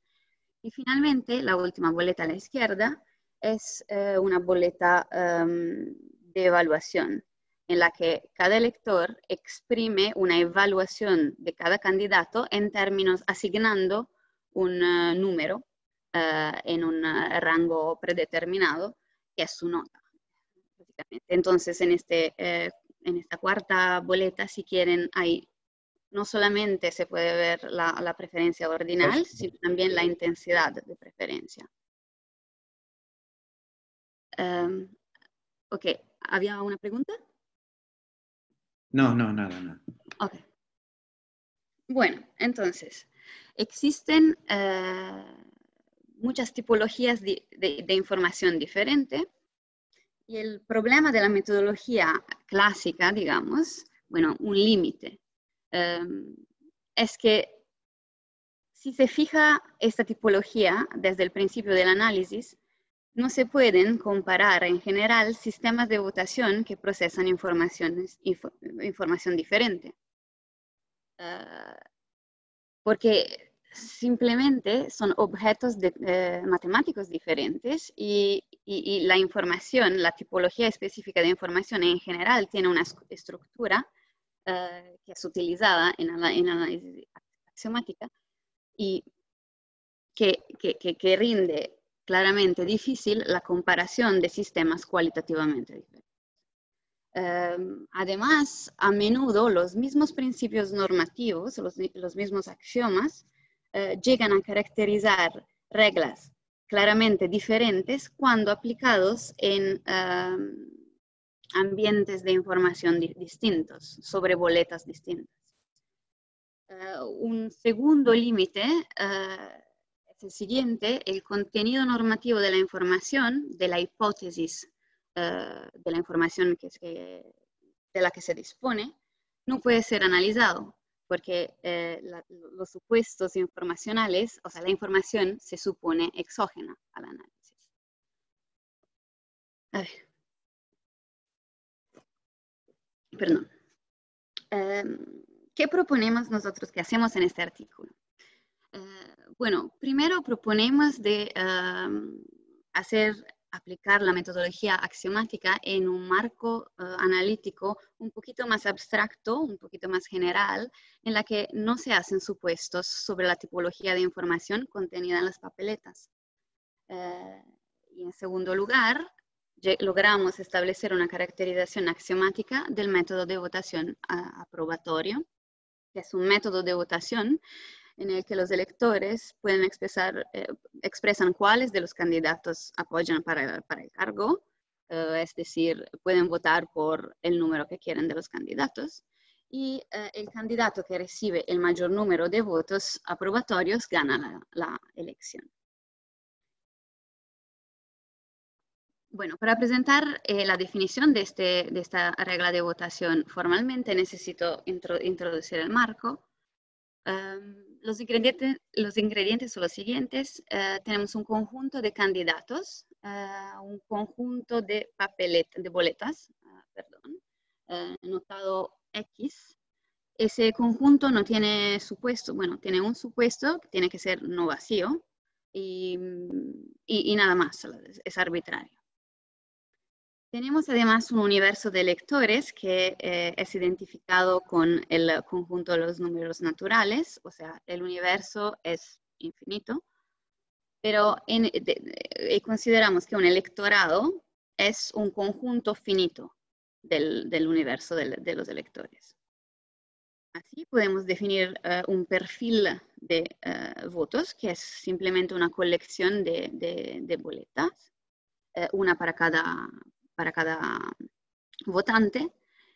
Y finalmente, la última boleta a la izquierda es una boleta de evaluación, en la que cada elector exprime una evaluación de cada candidato en términos asignando un número en un rango predeterminado, que es su nota. Entonces, en esta cuarta boleta, si quieren, no solamente se puede ver la preferencia ordinal, sino también la intensidad de preferencia. Ok, ¿había una pregunta? No, nada. Ok. Bueno, entonces, existen muchas tipologías de información diferente. Y el problema de la metodología clásica, digamos, bueno, un límite, es que si se fija esta tipología desde el principio del análisis, no se pueden comparar en general sistemas de votación que procesan información diferente. Porque simplemente son objetos matemáticos diferentes y la información, la tipología específica de información en general tiene una estructura que es utilizada en análisis axiomática y que rinde claramente difícil la comparación de sistemas cualitativamente diferentes. Además, a menudo los mismos principios normativos, los mismos axiomas, llegan a caracterizar reglas claramente diferentes cuando aplicados en ambientes de información distintos, sobre boletas distintas. Un segundo límite es el siguiente: el contenido normativo de la información, de la hipótesis de la información de la que se dispone, no puede ser analizado, porque los supuestos informacionales, o sea, la información se supone exógena al análisis. A ver. Perdón. ¿Qué proponemos nosotros que hacemos en este artículo? Bueno, primero proponemos de aplicar la metodología axiomática en un marco analítico un poquito más abstracto, un poquito más general, en la que no se hacen supuestos sobre la tipología de información contenida en las papeletas. Y en segundo lugar, logramos establecer una caracterización axiomática del método de votación aprobatorio, que es un método de votación en el que los electores pueden expresan cuáles de los candidatos apoyan para el cargo, es decir, pueden votar por el número que quieren de los candidatos, y el candidato que recibe el mayor número de votos aprobatorios gana la elección. Bueno, para presentar la definición de esta regla de votación formalmente necesito introducir el marco. Los ingredientes son los siguientes. Tenemos un conjunto de candidatos, un conjunto de boletas, notado X. Ese conjunto no tiene supuesto, bueno, tiene un supuesto que tiene que ser no vacío y nada más, es arbitrario. Tenemos además un universo de electores que es identificado con el conjunto de los números naturales, o sea, el universo es infinito, pero consideramos que un electorado es un conjunto finito del universo de los electores. Así podemos definir un perfil de votos, que es simplemente una colección de boletas, una para cada votante,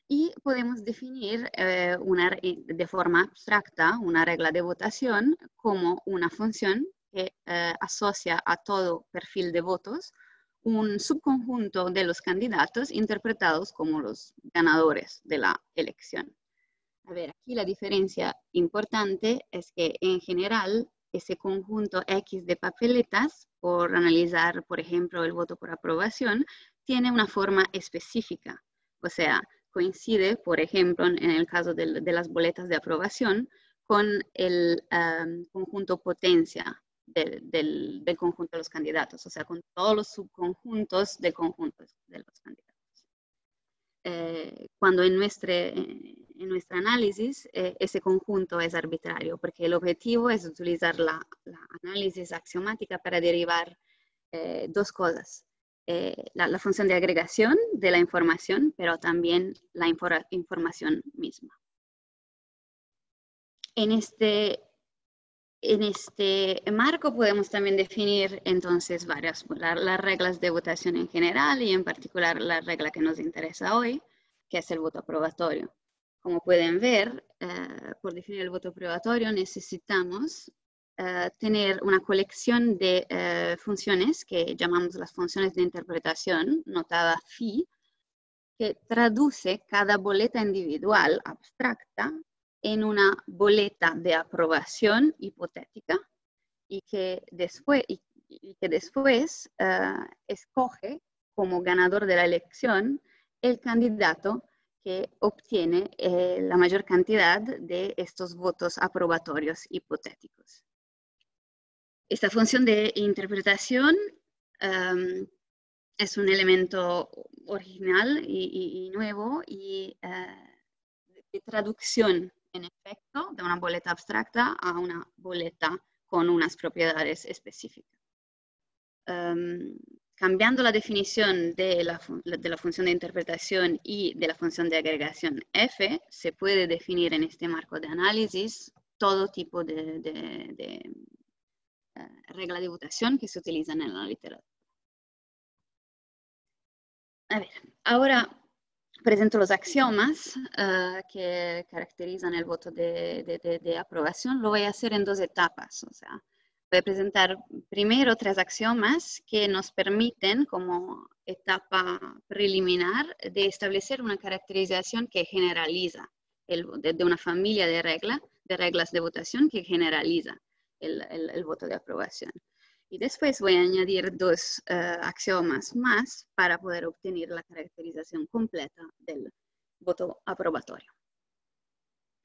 y podemos definir de forma abstracta una regla de votación como una función que asocia a todo perfil de votos un subconjunto de los candidatos interpretados como los ganadores de la elección. A ver, aquí la diferencia importante es que en general ese conjunto X de papeletas, por analizar, por ejemplo, el voto por aprobación, tiene una forma específica, o sea, coincide, por ejemplo, en el caso de las boletas de aprobación, con el conjunto potencia del conjunto de los candidatos, o sea, con todos los subconjuntos del conjunto de los candidatos. Cuando en nuestro análisis ese conjunto es arbitrario, porque el objetivo es utilizar la análisis axiomática para derivar dos cosas. La función de agregación de la información, pero también la información misma. En este marco podemos también definir entonces las reglas de votación en general y en particular la regla que nos interesa hoy, que es el voto aprobatorio. Como pueden ver, por definir el voto aprobatorio necesitamos tener una colección de funciones que llamamos las funciones de interpretación, notada phi, que traduce cada boleta individual abstracta en una boleta de aprobación hipotética y que después escoge como ganador de la elección el candidato que obtiene la mayor cantidad de estos votos aprobatorios hipotéticos. Esta función de interpretación es un elemento original y nuevo y de traducción, en efecto, de una boleta abstracta a una boleta con unas propiedades específicas. Cambiando la definición de la función de interpretación y de la función de agregación F, se puede definir en este marco de análisis todo tipo de regla de votación que se utilizan en la literatura. A ver, ahora presento los axiomas que caracterizan el voto de aprobación. Lo voy a hacer en dos etapas. O sea, voy a presentar primero 3 axiomas que nos permiten, como etapa preliminar, de establecer una caracterización que generaliza, de una familia de reglas de votación que generaliza el voto de aprobación. Y después voy a añadir 2 axiomas más para poder obtener la caracterización completa del voto aprobatorio.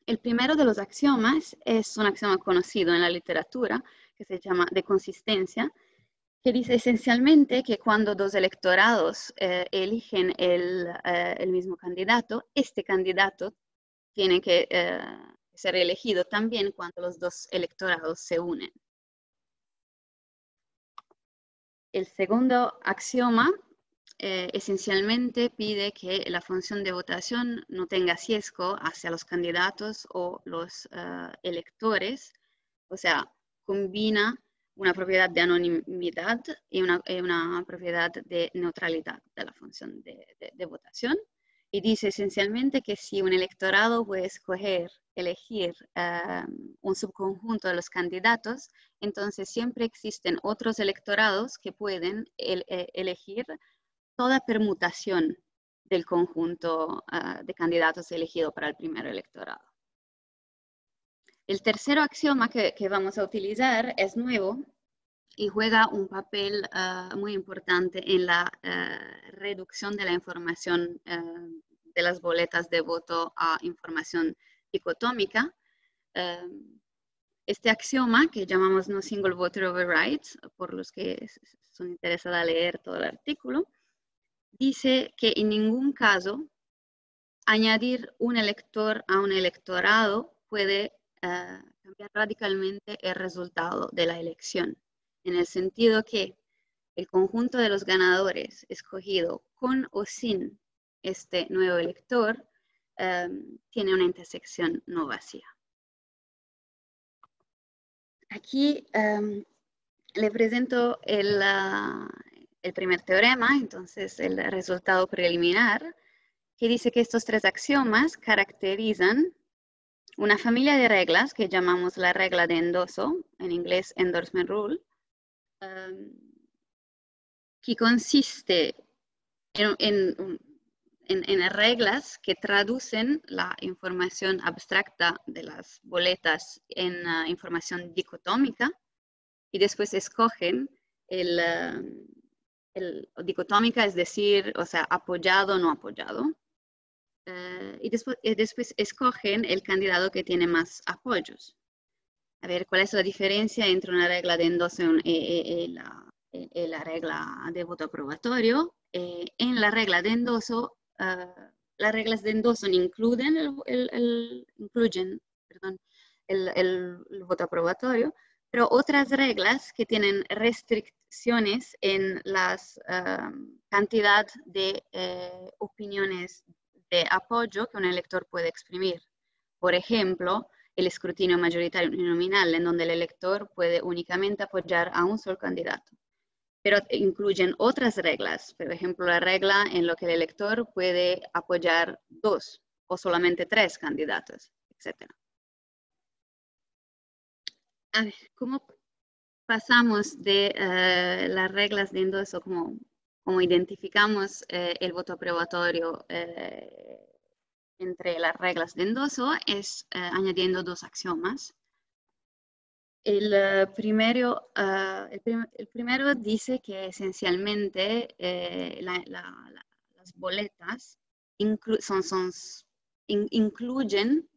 El primero de los axiomas es un axioma conocido en la literatura que se llama de consistencia, que dice esencialmente que cuando 2 electorados eligen el mismo candidato, este candidato tiene que ser elegido también cuando los 2 electorados se unen. El segundo axioma esencialmente pide que la función de votación no tenga sesgo hacia los candidatos o los electores, o sea, combina una propiedad de anonimidad y una propiedad de neutralidad de la función de votación. Y dice esencialmente que si un electorado puede elegir un subconjunto de los candidatos, entonces siempre existen otros electorados que pueden elegir toda permutación del conjunto de candidatos elegido para el primer electorado. El tercer axioma que vamos a utilizar es nuevo y juega un papel muy importante en la reducción de la información de las boletas de voto a información dicotómica. Este axioma, que llamamos no single voter override, por los que son interesados a leer todo el artículo, dice que en ningún caso añadir un elector a un electorado puede cambiar radicalmente el resultado de la elección, en el sentido que el conjunto de los ganadores escogido con o sin este nuevo elector tiene una intersección no vacía. Aquí le presento el primer teorema, entonces el resultado preliminar, que dice que estos 3 axiomas caracterizan una familia de reglas que llamamos la regla de endoso, en inglés endorsement rule, que consiste en reglas que traducen la información abstracta de las boletas en información dicotómica y después escogen dicotómica, es decir, o sea, apoyado o no apoyado. Y después escogen el candidato que tiene más apoyos. A ver, ¿cuál es la diferencia entre una regla de endoso y la regla de voto aprobatorio? En la regla de endoso, las reglas de endoso incluyen el voto aprobatorio, pero otras reglas que tienen restricciones en la cantidad de opiniones de apoyo que un elector puede exprimir. Por ejemplo, el escrutinio mayoritario uninominal, en donde el elector puede únicamente apoyar a un solo candidato. Pero incluyen otras reglas, por ejemplo, la regla en la que el elector puede apoyar 2 o solamente 3 candidatos, etc. A ver, ¿cómo pasamos de las reglas de endoso, como identificamos el voto aprobatorio entre las reglas de endoso? Es añadiendo 2 axiomas. El primero dice que esencialmente las boletas incluyen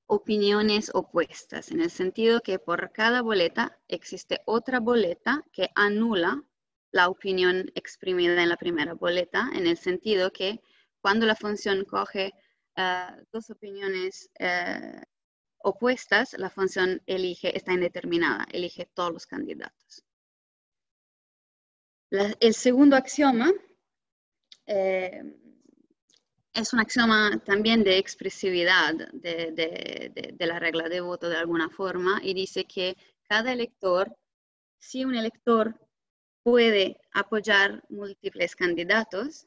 opiniones opuestas, en el sentido que por cada boleta existe otra boleta que anula la opinión exprimida en la primera boleta, en el sentido que cuando la función coge 2 opiniones opuestas, la función está indeterminada, elige todos los candidatos. El segundo axioma es un axioma también de expresividad de la regla de voto de alguna forma, y dice que cada elector, si un elector puede apoyar múltiples candidatos,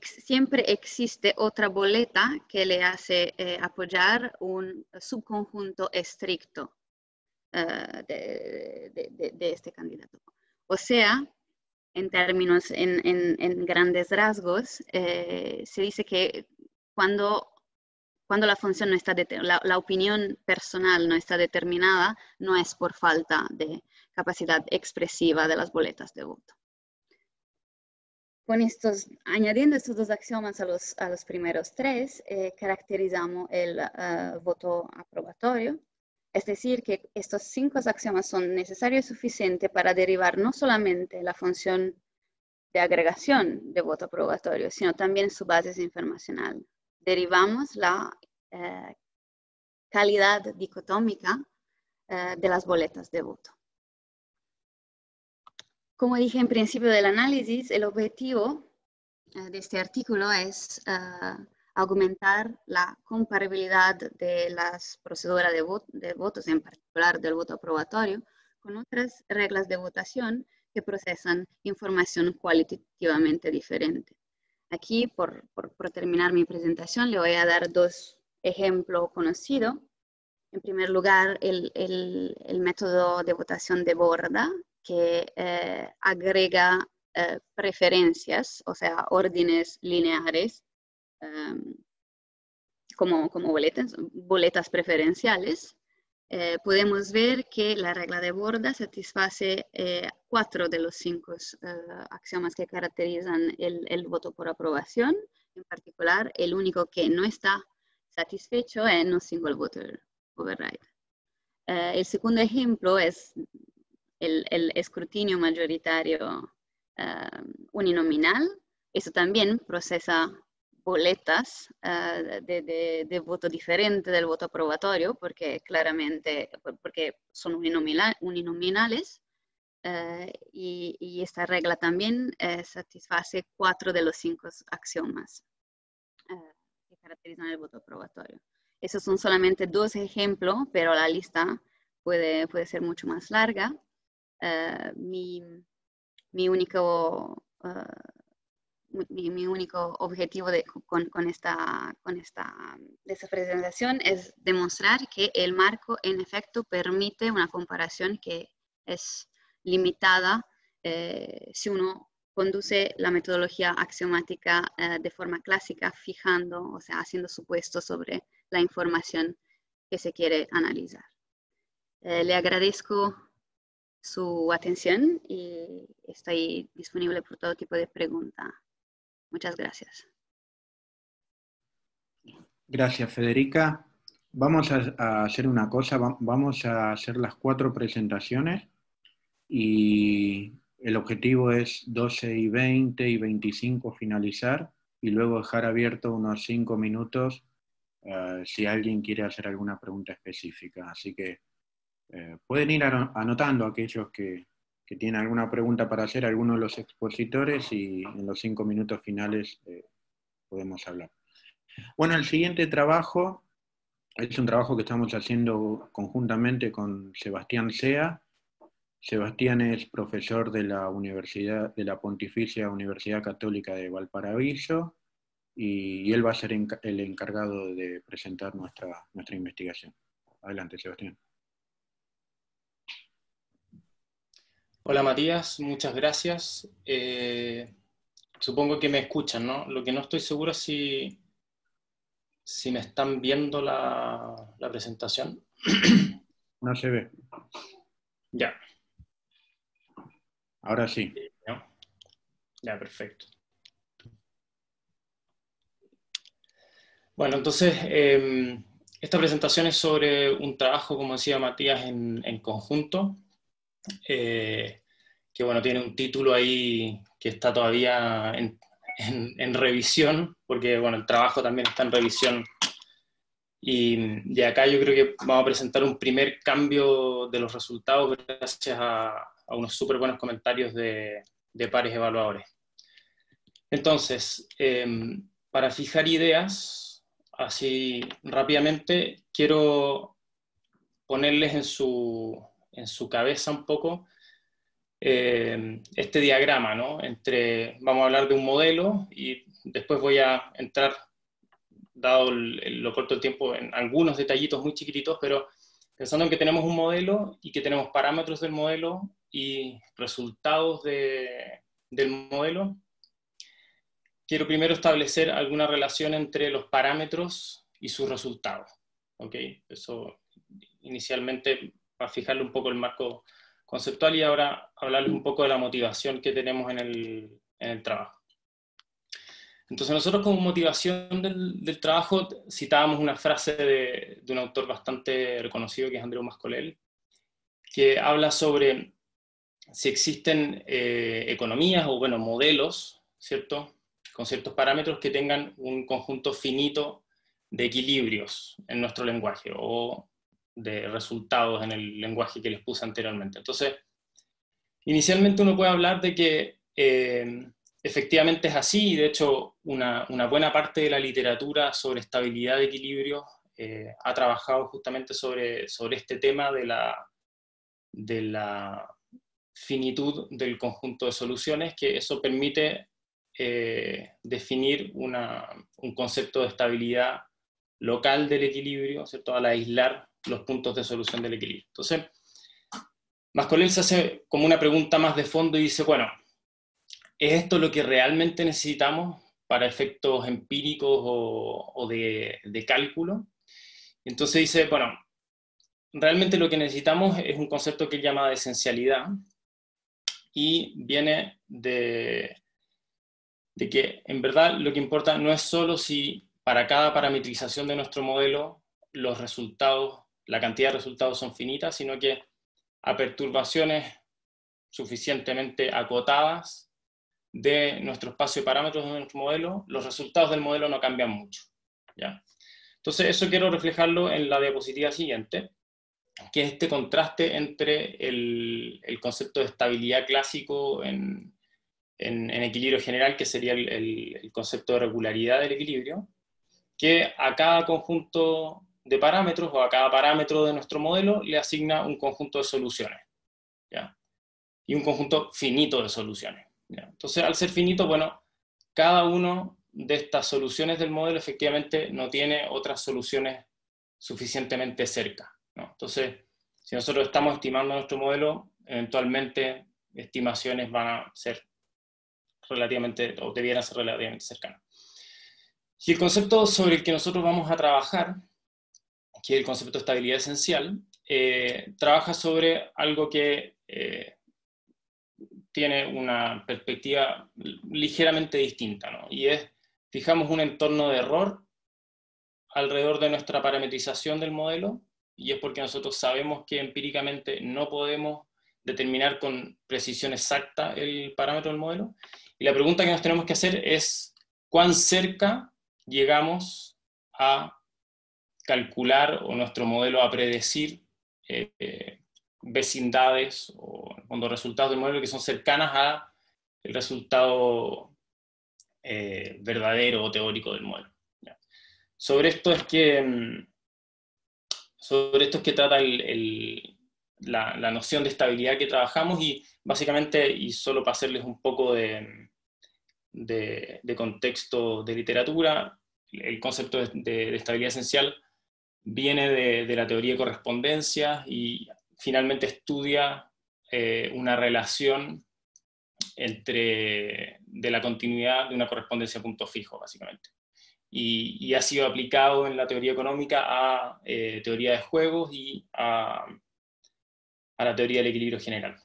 siempre existe otra boleta que le hace apoyar un subconjunto estricto de este candidato. O sea, en términos, en grandes rasgos, se dice que cuando la función no está la opinión personal no está determinada, no es por falta de capacidad expresiva de las boletas de voto. Añadiendo estos dos axiomas a los primeros tres, caracterizamos el voto aprobatorio. Es decir, que estos 5 axiomas son necesarios y suficientes para derivar no solamente la función de agregación de voto aprobatorio, sino también su base informacional. Derivamos la calidad dicotómica de las boletas de voto. Como dije en principio del análisis, el objetivo de este artículo es aumentar la comparabilidad de las proceduras de votos, en particular del voto aprobatorio, con otras reglas de votación que procesan información cualitativamente diferente. Aquí, por terminar mi presentación, le voy a dar 2 ejemplos conocidos. En primer lugar, el método de votación de borda, que agrega preferencias, o sea, órdenes lineares, como boletas preferenciales. Podemos ver que la regla de borda satisface 4 de los 5 axiomas que caracterizan el voto por aprobación. En particular, el único que no está satisfecho es no single voter override. El segundo ejemplo es el escrutinio mayoritario uninominal. Eso también procesa boletas de voto diferente del voto aprobatorio, porque claramente son uninominales, y esta regla también satisface 4 de los 5 axiomas que caracterizan el voto aprobatorio. Esos son solamente 2 ejemplos, pero la lista puede ser mucho más larga. Mi único objetivo con esta presentación es demostrar que el marco en efecto permite una comparación que es limitada si uno conduce la metodología axiomática de forma clásica, fijando, o sea, haciendo supuestos sobre la información que se quiere analizar. Le agradezco su atención y estoy disponible por todo tipo de pregunta. Muchas gracias. Gracias, Federica. Vamos a hacer una cosa, vamos a hacer las 4 presentaciones y el objetivo es 12:20 y 25 finalizar y luego dejar abierto unos 5 minutos si alguien quiere hacer alguna pregunta específica. Así que pueden ir anotando aquellos que tienen alguna pregunta para hacer a alguno de los expositores y en los 5 minutos finales podemos hablar. Bueno, el siguiente trabajo es un trabajo que estamos haciendo conjuntamente con Sebastián Sea. Sebastián es profesor de la Pontificia Universidad Católica de Valparaíso y él va a ser el encargado de presentar nuestra investigación. Adelante, Sebastián. Hola Matías, muchas gracias. Supongo que me escuchan, ¿no? Lo que no estoy seguro es si me están viendo la presentación. No se ve. Ya. Ahora sí. ¿No? Ya, perfecto. Bueno, entonces, esta presentación es sobre un trabajo, como decía Matías, en conjunto, que bueno, tiene un título ahí que está todavía en revisión, porque bueno, el trabajo también está en revisión. Y acá yo creo que vamos a presentar un primer cambio de los resultados gracias a unos súper buenos comentarios de pares evaluadores. Entonces, para fijar ideas, así rápidamente, quiero ponerles en su cabeza un poco este diagrama, ¿no? Vamos a hablar de un modelo y después voy a entrar, dado lo corto del tiempo, en algunos detallitos muy chiquititos, pero pensando en que tenemos un modelo y que tenemos parámetros del modelo y resultados del modelo, quiero primero establecer alguna relación entre los parámetros y sus resultados. ¿Ok? Eso inicialmente para fijarle un poco el marco conceptual y ahora hablarles un poco de la motivación que tenemos en el trabajo. Entonces nosotros como motivación del trabajo citábamos una frase de un autor bastante reconocido que es Andreu Mascolell, que habla sobre si existen economías o bueno, modelos, ¿cierto?, con ciertos parámetros que tengan un conjunto finito de equilibrios en nuestro lenguaje o de resultados en el lenguaje que les puse anteriormente. Entonces, inicialmente uno puede hablar de que efectivamente es así, y de hecho una buena parte de la literatura sobre estabilidad de equilibrio ha trabajado justamente sobre este tema de la finitud del conjunto de soluciones, que eso permite definir un concepto de estabilidad local del equilibrio, ¿cierto?, al aislar los puntos de solución del equilibrio. Entonces, Mascolell se hace como una pregunta más de fondo y dice, bueno, ¿es esto lo que realmente necesitamos para efectos empíricos o de cálculo? Entonces dice, bueno, realmente lo que necesitamos es un concepto que él llama de esencialidad y viene de que en verdad lo que importa no es solo si para cada parametrización de nuestro modelo los resultados, la cantidad de resultados son finitas, sino que a perturbaciones suficientemente acotadas de nuestro espacio de parámetros de nuestro modelo, los resultados del modelo no cambian mucho, ¿ya? Entonces eso quiero reflejarlo en la diapositiva siguiente, que es este contraste entre el concepto de estabilidad clásico en equilibrio general, que sería el concepto de regularidad del equilibrio, que a cada conjunto de parámetros o a cada parámetro de nuestro modelo le asigna un conjunto de soluciones, ¿ya? Y un conjunto finito de soluciones, ¿ya? Entonces, al ser finito, bueno, cada uno de estas soluciones del modelo efectivamente no tiene otras soluciones suficientemente cerca, ¿no? Entonces, si nosotros estamos estimando nuestro modelo, eventualmente estimaciones van a ser relativamente, o debieran ser relativamente cercanas. Y el concepto sobre el que nosotros vamos a trabajar, que es el concepto de estabilidad esencial, trabaja sobre algo que tiene una perspectiva ligeramente distinta, ¿no? Y es, fijamos un entorno de error alrededor de nuestra parametrización del modelo, y es porque nosotros sabemos que empíricamente no podemos determinar con precisión exacta el parámetro del modelo, y la pregunta que nos tenemos que hacer es cuán cerca llegamos a calcular o nuestro modelo a predecir vecindades o resultados del modelo que son cercanas a el resultado verdadero o teórico del modelo. ¿Ya? Sobre esto es que trata la noción de estabilidad que trabajamos, y básicamente, y solo para hacerles un poco de contexto de literatura, el concepto de estabilidad esencial viene de la teoría de correspondencia y finalmente estudia una relación de la continuidad de una correspondencia a punto fijo, básicamente. Y ha sido aplicado en la teoría económica a teoría de juegos y a la teoría del equilibrio general.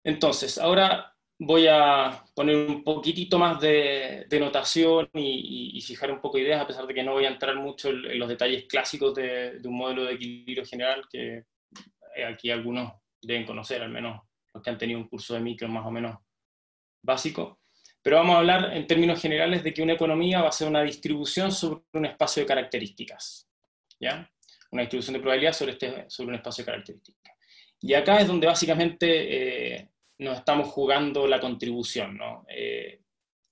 Entonces, ahora voy a poner un poquitito más de notación y fijar un poco de ideas, a pesar de que no voy a entrar mucho en los detalles clásicos de un modelo de equilibrio general, que aquí algunos deben conocer, al menos los que han tenido un curso de micro más o menos básico. Pero vamos a hablar en términos generales de que una economía va a ser una distribución sobre un espacio de características, ¿ya? Una distribución de probabilidad sobre un espacio de características. Y acá es donde básicamente nos estamos jugando la contribución, ¿no?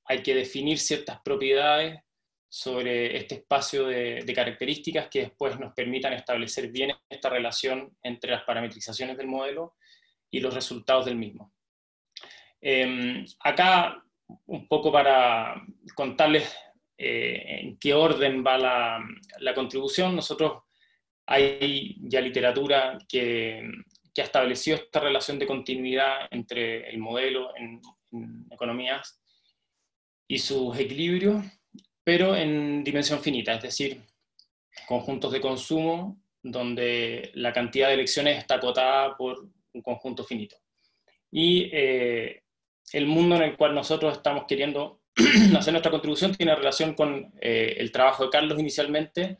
Hay que definir ciertas propiedades sobre este espacio de características que después nos permitan establecer bien esta relación entre las parametrizaciones del modelo y los resultados del mismo. Acá un poco para contarles en qué orden va la contribución. Nosotros hay ya literatura que ha establecido esta relación de continuidad entre el modelo en economías y sus equilibrios, pero en dimensión finita, es decir, conjuntos de consumo donde la cantidad de elecciones está acotada por un conjunto finito. Y el mundo en el cual nosotros estamos queriendo hacer nuestra contribución tiene relación con el trabajo de Carlos inicialmente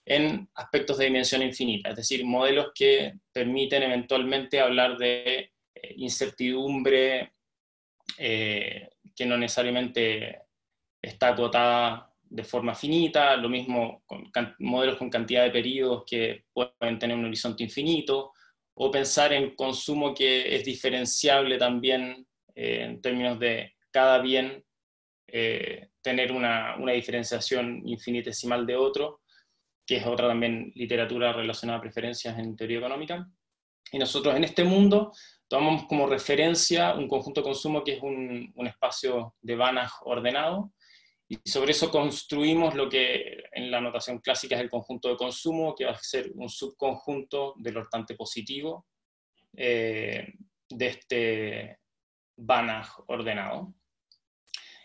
en aspectos de dimensión infinita, es decir, modelos que permiten eventualmente hablar de incertidumbre que no necesariamente está acotada de forma finita, lo mismo con modelos con cantidad de periodos que pueden tener un horizonte infinito, o pensar en consumo que es diferenciable también en términos de cada bien tener una diferenciación infinitesimal de otro, que es otra también literatura relacionada a preferencias en teoría económica. Y nosotros en este mundo tomamos como referencia un conjunto de consumo que es un espacio de Banach ordenado, y sobre eso construimos lo que en la notación clásica es el conjunto de consumo, que va a ser un subconjunto del hortante positivo de este Banach ordenado.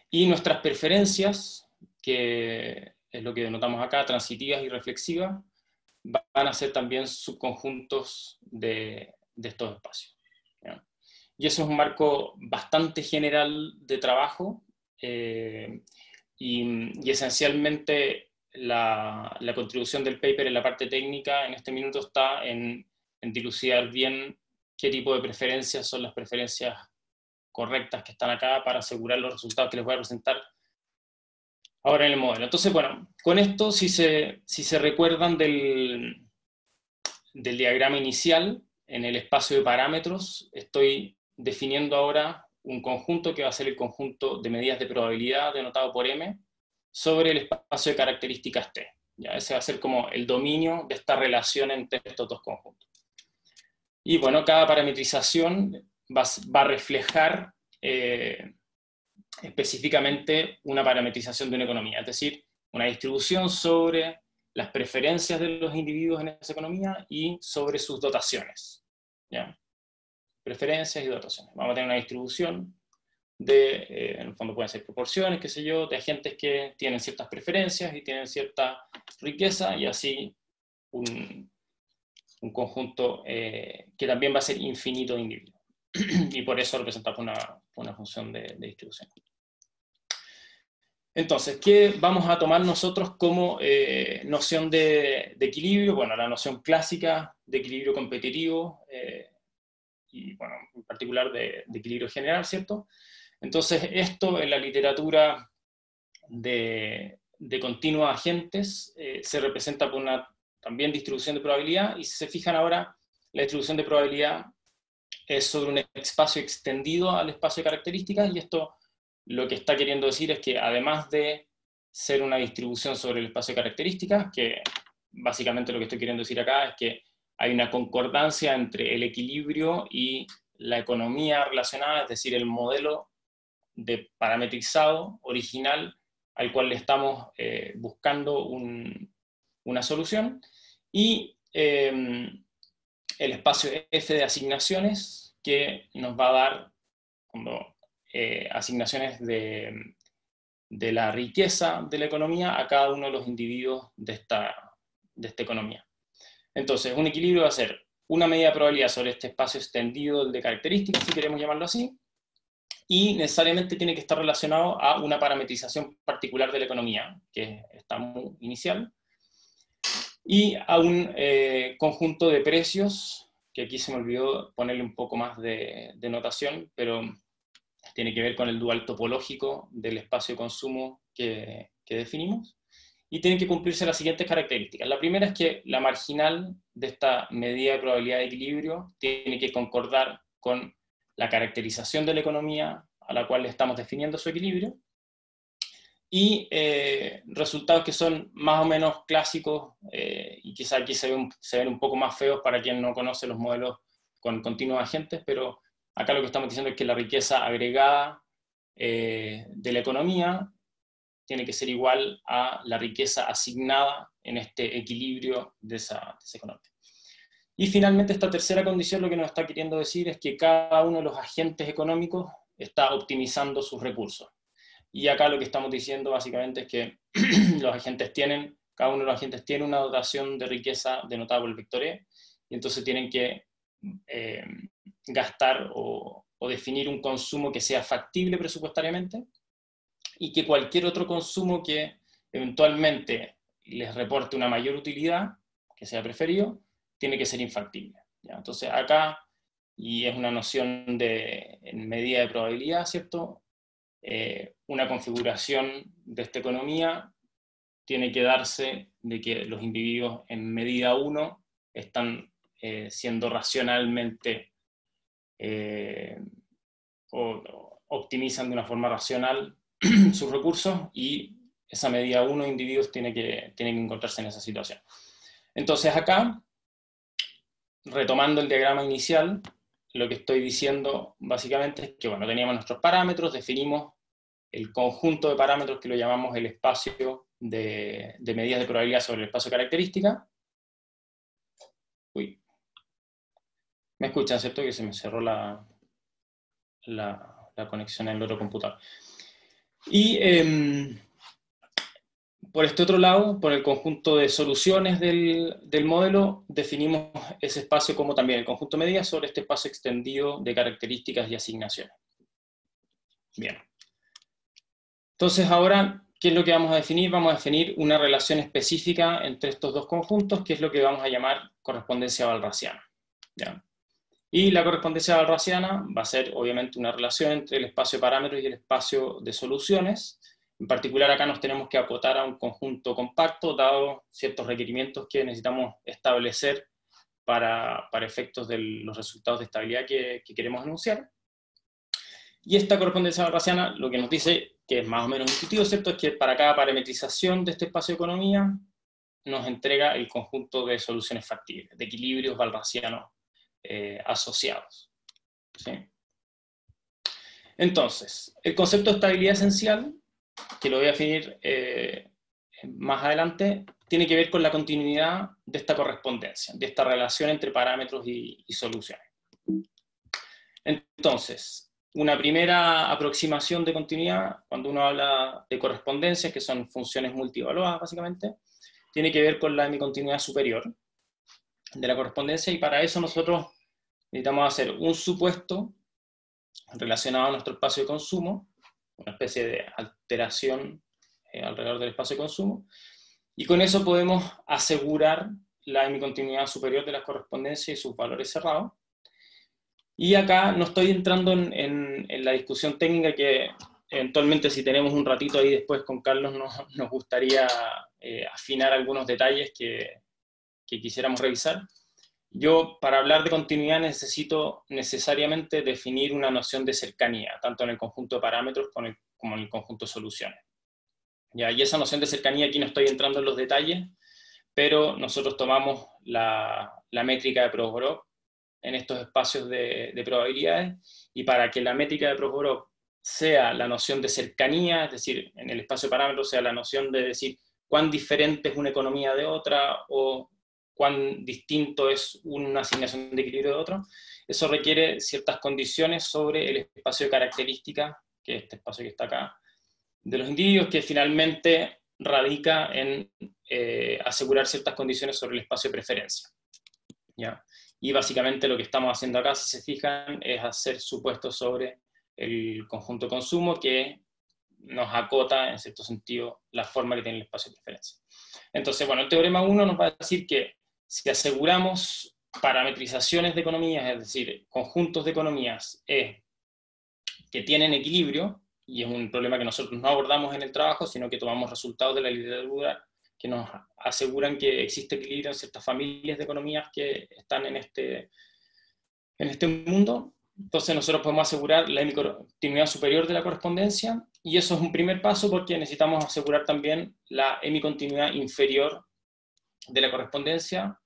Y nuestras preferencias, que es lo que denotamos acá, transitivas y reflexivas, van a ser también subconjuntos de estos espacios, ¿ya? Y eso es un marco bastante general de trabajo, y esencialmente la contribución del paper en la parte técnica en este minuto está en dilucidar bien qué tipo de preferencias son las preferencias correctas que están acá para asegurar los resultados que les voy a presentar ahora en el modelo. Entonces, bueno, con esto, si se recuerdan del diagrama inicial, en el espacio de parámetros, estoy definiendo ahora un conjunto que va a ser el conjunto de medidas de probabilidad denotado por M sobre el espacio de características T. ¿Ya? Ese va a ser como el dominio de esta relación entre estos dos conjuntos. Y bueno, cada parametrización va a reflejar específicamente una parametrización de una economía, es decir, una distribución sobre las preferencias de los individuos en esa economía y sobre sus dotaciones, ¿ya? Preferencias y dotaciones. Vamos a tener una distribución de, en el fondo pueden ser proporciones, qué sé yo, de agentes que tienen ciertas preferencias y tienen cierta riqueza, y así un conjunto que también va a ser infinito de individuos. Y por eso representamos una función de distribución. Entonces, ¿qué vamos a tomar nosotros como noción de equilibrio? Bueno, la noción clásica de equilibrio competitivo, y bueno, en particular de equilibrio general, ¿cierto? Entonces, esto en la literatura de continuos agentes se representa por una también distribución de probabilidad, y si se fijan ahora, la distribución de probabilidad es sobre un espacio extendido al espacio de características, y esto lo que está queriendo decir es que además de ser una distribución sobre el espacio de características, que básicamente lo que estoy queriendo decir acá es que hay una concordancia entre el equilibrio y la economía relacionada, es decir, el modelo de parametrizado original al cual le estamos buscando una solución, y el espacio F de asignaciones, que nos va a dar asignaciones de la riqueza de la economía a cada uno de los individuos de esta economía. Entonces, un equilibrio va a ser una medida de probabilidad sobre este espacio extendido de características, si queremos llamarlo así, y necesariamente tiene que estar relacionado a una parametrización particular de la economía, que está muy inicial, y a un conjunto de precios, que aquí se me olvidó ponerle un poco más de notación, pero tiene que ver con el dual topológico del espacio de consumo que definimos, y tienen que cumplirse las siguientes características. La primera es que la marginal de esta medida de probabilidad de equilibrio tiene que concordar con la caracterización de la economía a la cual le estamos definiendo su equilibrio, y resultados que son más o menos clásicos, y quizá aquí se ven un poco más feos para quien no conoce los modelos con continuos agentes, pero acá lo que estamos diciendo es que la riqueza agregada de la economía tiene que ser igual a la riqueza asignada en este equilibrio de esa economía. Y finalmente esta tercera condición lo que nos está queriendo decir es que cada uno de los agentes económicos está optimizando sus recursos. Y acá lo que estamos diciendo básicamente es que cada uno de los agentes tiene una dotación de riqueza denotada por el vector E, y entonces tienen que gastar o definir un consumo que sea factible presupuestariamente, y que cualquier otro consumo que eventualmente les reporte una mayor utilidad, que sea preferido, tiene que ser infactible. ¿Ya? Entonces acá, y es una noción en medida de probabilidad, ¿cierto? Una configuración de esta economía tiene que darse de que los individuos en medida 1 están siendo racionalmente o optimizan de una forma racional sus recursos, y esa medida 1 de individuos tienen que encontrarse en esa situación. Entonces acá, retomando el diagrama inicial, lo que estoy diciendo básicamente es que, bueno, teníamos nuestros parámetros, definimos el conjunto de parámetros que lo llamamos el espacio de medidas de probabilidad sobre el espacio de característica. Uy. ¿Me escuchan, cierto? Que se me cerró la conexión en el otro computador. Y por este otro lado, por el conjunto de soluciones del modelo, definimos ese espacio como también el conjunto de medidas sobre este espacio extendido de características y asignaciones. Bien. Entonces ahora, ¿qué es lo que vamos a definir? Vamos a definir una relación específica entre estos dos conjuntos, que es lo que vamos a llamar correspondencia walrasiana. ¿Ya? Y la correspondencia walrasiana va a ser obviamente una relación entre el espacio de parámetros y el espacio de soluciones. En particular acá nos tenemos que acotar a un conjunto compacto, dado ciertos requerimientos que necesitamos establecer para efectos de los resultados de estabilidad que queremos anunciar. Y esta correspondencia walrasiana lo que nos dice, que es más o menos intuitivo, ¿cierto?, es que para cada parametrización de este espacio de economía nos entrega el conjunto de soluciones factibles, de equilibrios walrasianos asociados. ¿Sí? Entonces, el concepto de estabilidad esencial, que lo voy a definir más adelante, tiene que ver con la continuidad de esta correspondencia, de esta relación entre parámetros y soluciones. Entonces, una primera aproximación de continuidad, cuando uno habla de correspondencias, que son funciones multievaluadas básicamente, tiene que ver con la hemicontinuidad superior de la correspondencia, y para eso nosotros necesitamos hacer un supuesto relacionado a nuestro espacio de consumo, una especie de alteración alrededor del espacio de consumo, y con eso podemos asegurar la hemicontinuidad superior de las correspondencias y sus valores cerrados. Y acá no estoy entrando en la discusión técnica, que eventualmente, si tenemos un ratito ahí después con Carlos, nos gustaría afinar algunos detalles que quisiéramos revisar. Yo, para hablar de continuidad, necesito necesariamente definir una noción de cercanía, tanto en el conjunto de parámetros como en el conjunto de soluciones. ¿Ya? Y esa noción de cercanía, aquí no estoy entrando en los detalles, pero nosotros tomamos la métrica de Prosvorov en estos espacios de probabilidades, y para que la métrica de Prosvorov sea la noción de cercanía, es decir, en el espacio de parámetros sea la noción de decir cuán diferente es una economía de otra, o cuán distinto es una asignación de equilibrio de otro, eso requiere ciertas condiciones sobre el espacio de características, que es este espacio que está acá, de los individuos, que finalmente radica en asegurar ciertas condiciones sobre el espacio de preferencia. ¿Ya? Y básicamente lo que estamos haciendo acá, si se fijan, es hacer supuestos sobre el conjunto de consumo, que nos acota, en cierto sentido, la forma que tiene el espacio de preferencia. Entonces, bueno, el teorema 1 nos va a decir que si aseguramos parametrizaciones de economías, es decir, conjuntos de economías que tienen equilibrio, y es un problema que nosotros no abordamos en el trabajo, sino que tomamos resultados de la literatura que nos aseguran que existe equilibrio en ciertas familias de economías que están en este mundo. Entonces nosotros podemos asegurar la hemicontinuidad superior de la correspondencia, y eso es un primer paso, porque necesitamos asegurar también la hemicontinuidad inferior de la correspondencia,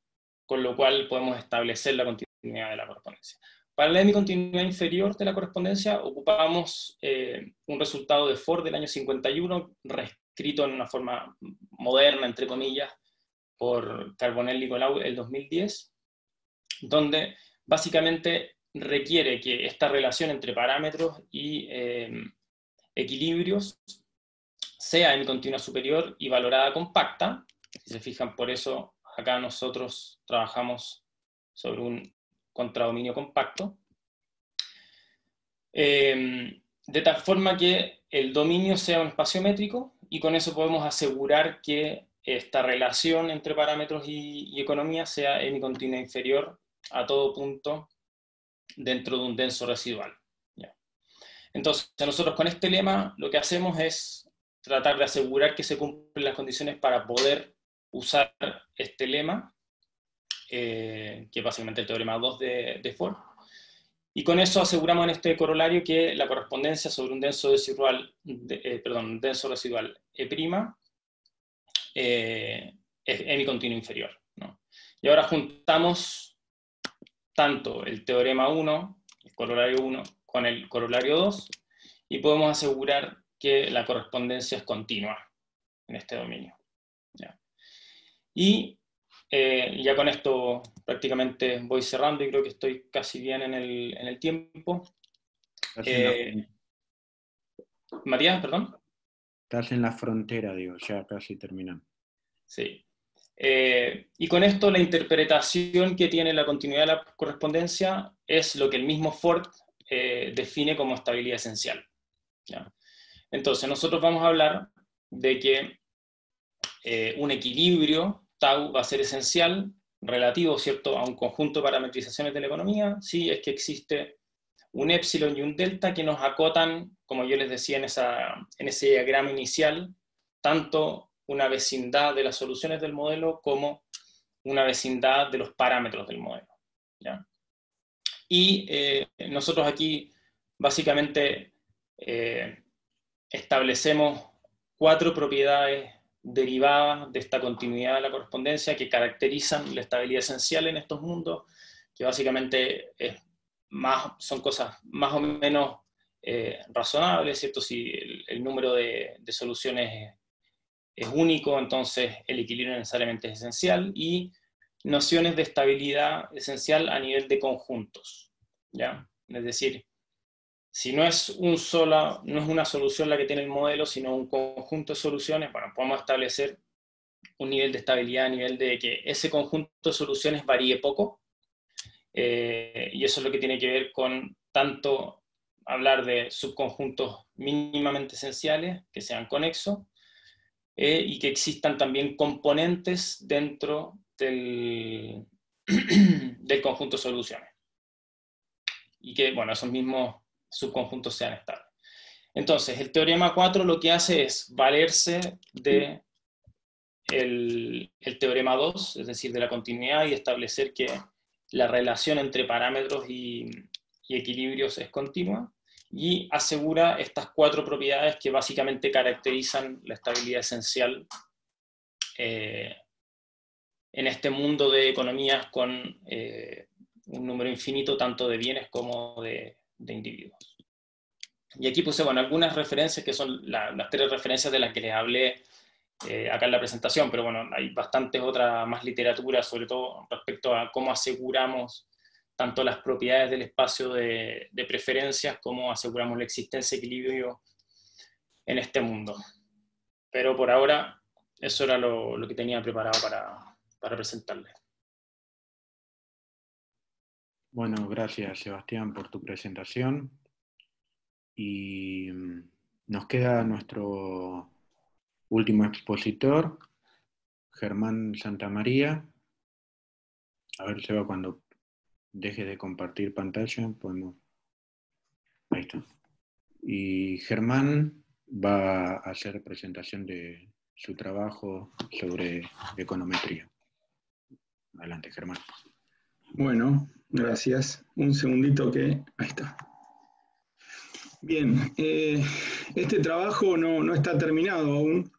con lo cual podemos establecer la continuidad de la correspondencia. Para la hemicontinuidad inferior de la correspondencia ocupamos un resultado de Ford del año 51, reescrito en una forma moderna, entre comillas, por Carbonell y Nicolau el 2010, donde básicamente requiere que esta relación entre parámetros y equilibrios sea hemicontinua superior y valorada compacta. Si se fijan, por eso acá nosotros trabajamos sobre un contradominio compacto, de tal forma que el dominio sea un espacio métrico, y con eso podemos asegurar que esta relación entre parámetros y economía sea hemicontinua inferior a todo punto dentro de un denso residual. ¿Ya? Entonces, nosotros con este lema lo que hacemos es tratar de asegurar que se cumplen las condiciones para poder usar este lema, que es básicamente el teorema 2 de Ford, y con eso aseguramos en este corolario que la correspondencia sobre un denso residual, denso residual E' es hemicontinuo inferior, ¿no? Y ahora juntamos tanto el teorema 1, el corolario 1, con el corolario 2, y podemos asegurar que la correspondencia es continua en este dominio. ¿Ya? Y ya con esto prácticamente voy cerrando y creo que estoy casi bien en el tiempo. Matías, perdón. Estás en la frontera, digo, ya casi terminando. Sí. Y con esto la interpretación que tiene la continuidad de la correspondencia es lo que el mismo Ford define como estabilidad esencial. ¿Ya? Entonces nosotros vamos a hablar de que un equilibrio tau va a ser esencial, relativo, ¿cierto?, a un conjunto de parametrizaciones de la economía, si es que existe un épsilon y un delta que nos acotan, como yo les decía en ese diagrama inicial, tanto una vecindad de las soluciones del modelo como una vecindad de los parámetros del modelo. ¿Ya? Y nosotros aquí básicamente establecemos 4 propiedades derivadas de esta continuidad de la correspondencia que caracterizan la estabilidad esencial en estos mundos, que básicamente son cosas más o menos razonables, ¿cierto? Si el número de soluciones es único, entonces el equilibrio necesariamente es esencial, y nociones de estabilidad esencial a nivel de conjuntos, ¿ya? Es decir, si no es una solución la que tiene el modelo, sino un conjunto de soluciones, bueno, podemos establecer un nivel de estabilidad a nivel de que ese conjunto de soluciones varíe poco, y eso es lo que tiene que ver con tanto hablar de subconjuntos mínimamente esenciales, que sean conexos, y que existan también componentes dentro del conjunto de soluciones. Y que, bueno, esos mismos subconjuntos sean estables. Entonces, el teorema 4 lo que hace es valerse de el teorema 2, es decir, de la continuidad, y establecer que la relación entre parámetros y equilibrios es continua, y asegura estas 4 propiedades que básicamente caracterizan la estabilidad esencial en este mundo de economías con un número infinito tanto de bienes como de individuos. Y aquí puse, bueno, algunas referencias que son las 3 referencias de las que les hablé acá en la presentación, pero bueno, hay bastantes otras más literatura, sobre todo respecto a cómo aseguramos tanto las propiedades del espacio de preferencias como aseguramos la existencia de equilibrio en este mundo. Pero por ahora, eso era lo que tenía preparado para presentarles. Bueno, gracias Sebastián por tu presentación. Y nos queda nuestro último expositor, Germán Santamaría. A ver, Seba, cuando deje de compartir pantalla, podemos... Ahí está. Y Germán va a hacer presentación de su trabajo sobre econometría. Adelante, Germán. Bueno, gracias. Un segundito que... Ahí está. Bien, este trabajo no está terminado aún.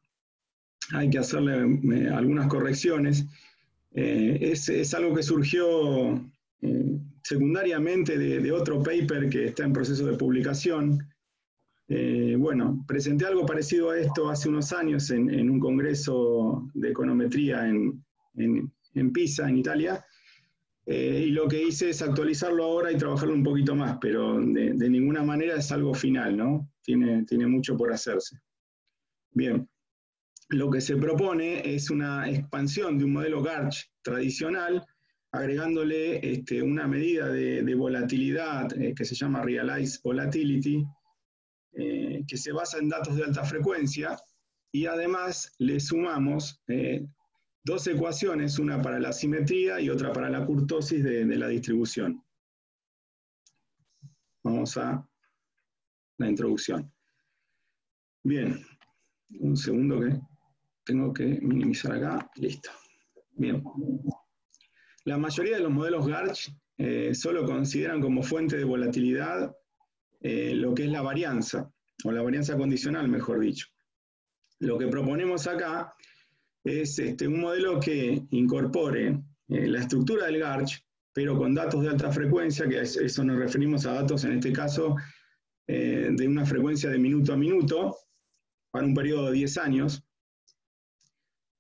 Hay que hacerle algunas correcciones. Es algo que surgió secundariamente de otro paper que está en proceso de publicación. Bueno, presenté algo parecido a esto hace unos años en un congreso de econometría en Pisa, en Italia, y lo que hice es actualizarlo ahora y trabajarlo un poquito más, pero de ninguna manera es algo final, ¿no? Tiene mucho por hacerse. Bien, lo que se propone es una expansión de un modelo Garch tradicional, agregándole una medida de volatilidad que se llama Realized Volatility, que se basa en datos de alta frecuencia, y además le sumamos dos ecuaciones, una para la simetría y otra para la kurtosis de la distribución. Vamos a la introducción. Bien, un segundo que tengo que minimizar acá, listo. Bien. La mayoría de los modelos Garch solo consideran como fuente de volatilidad lo que es la varianza, o la varianza condicional, mejor dicho. Lo que proponemos acá es un modelo que incorpore la estructura del Garch, pero con datos de alta frecuencia, que a eso nos referimos a datos, en este caso, de una frecuencia de minuto a minuto, para un periodo de 10 años,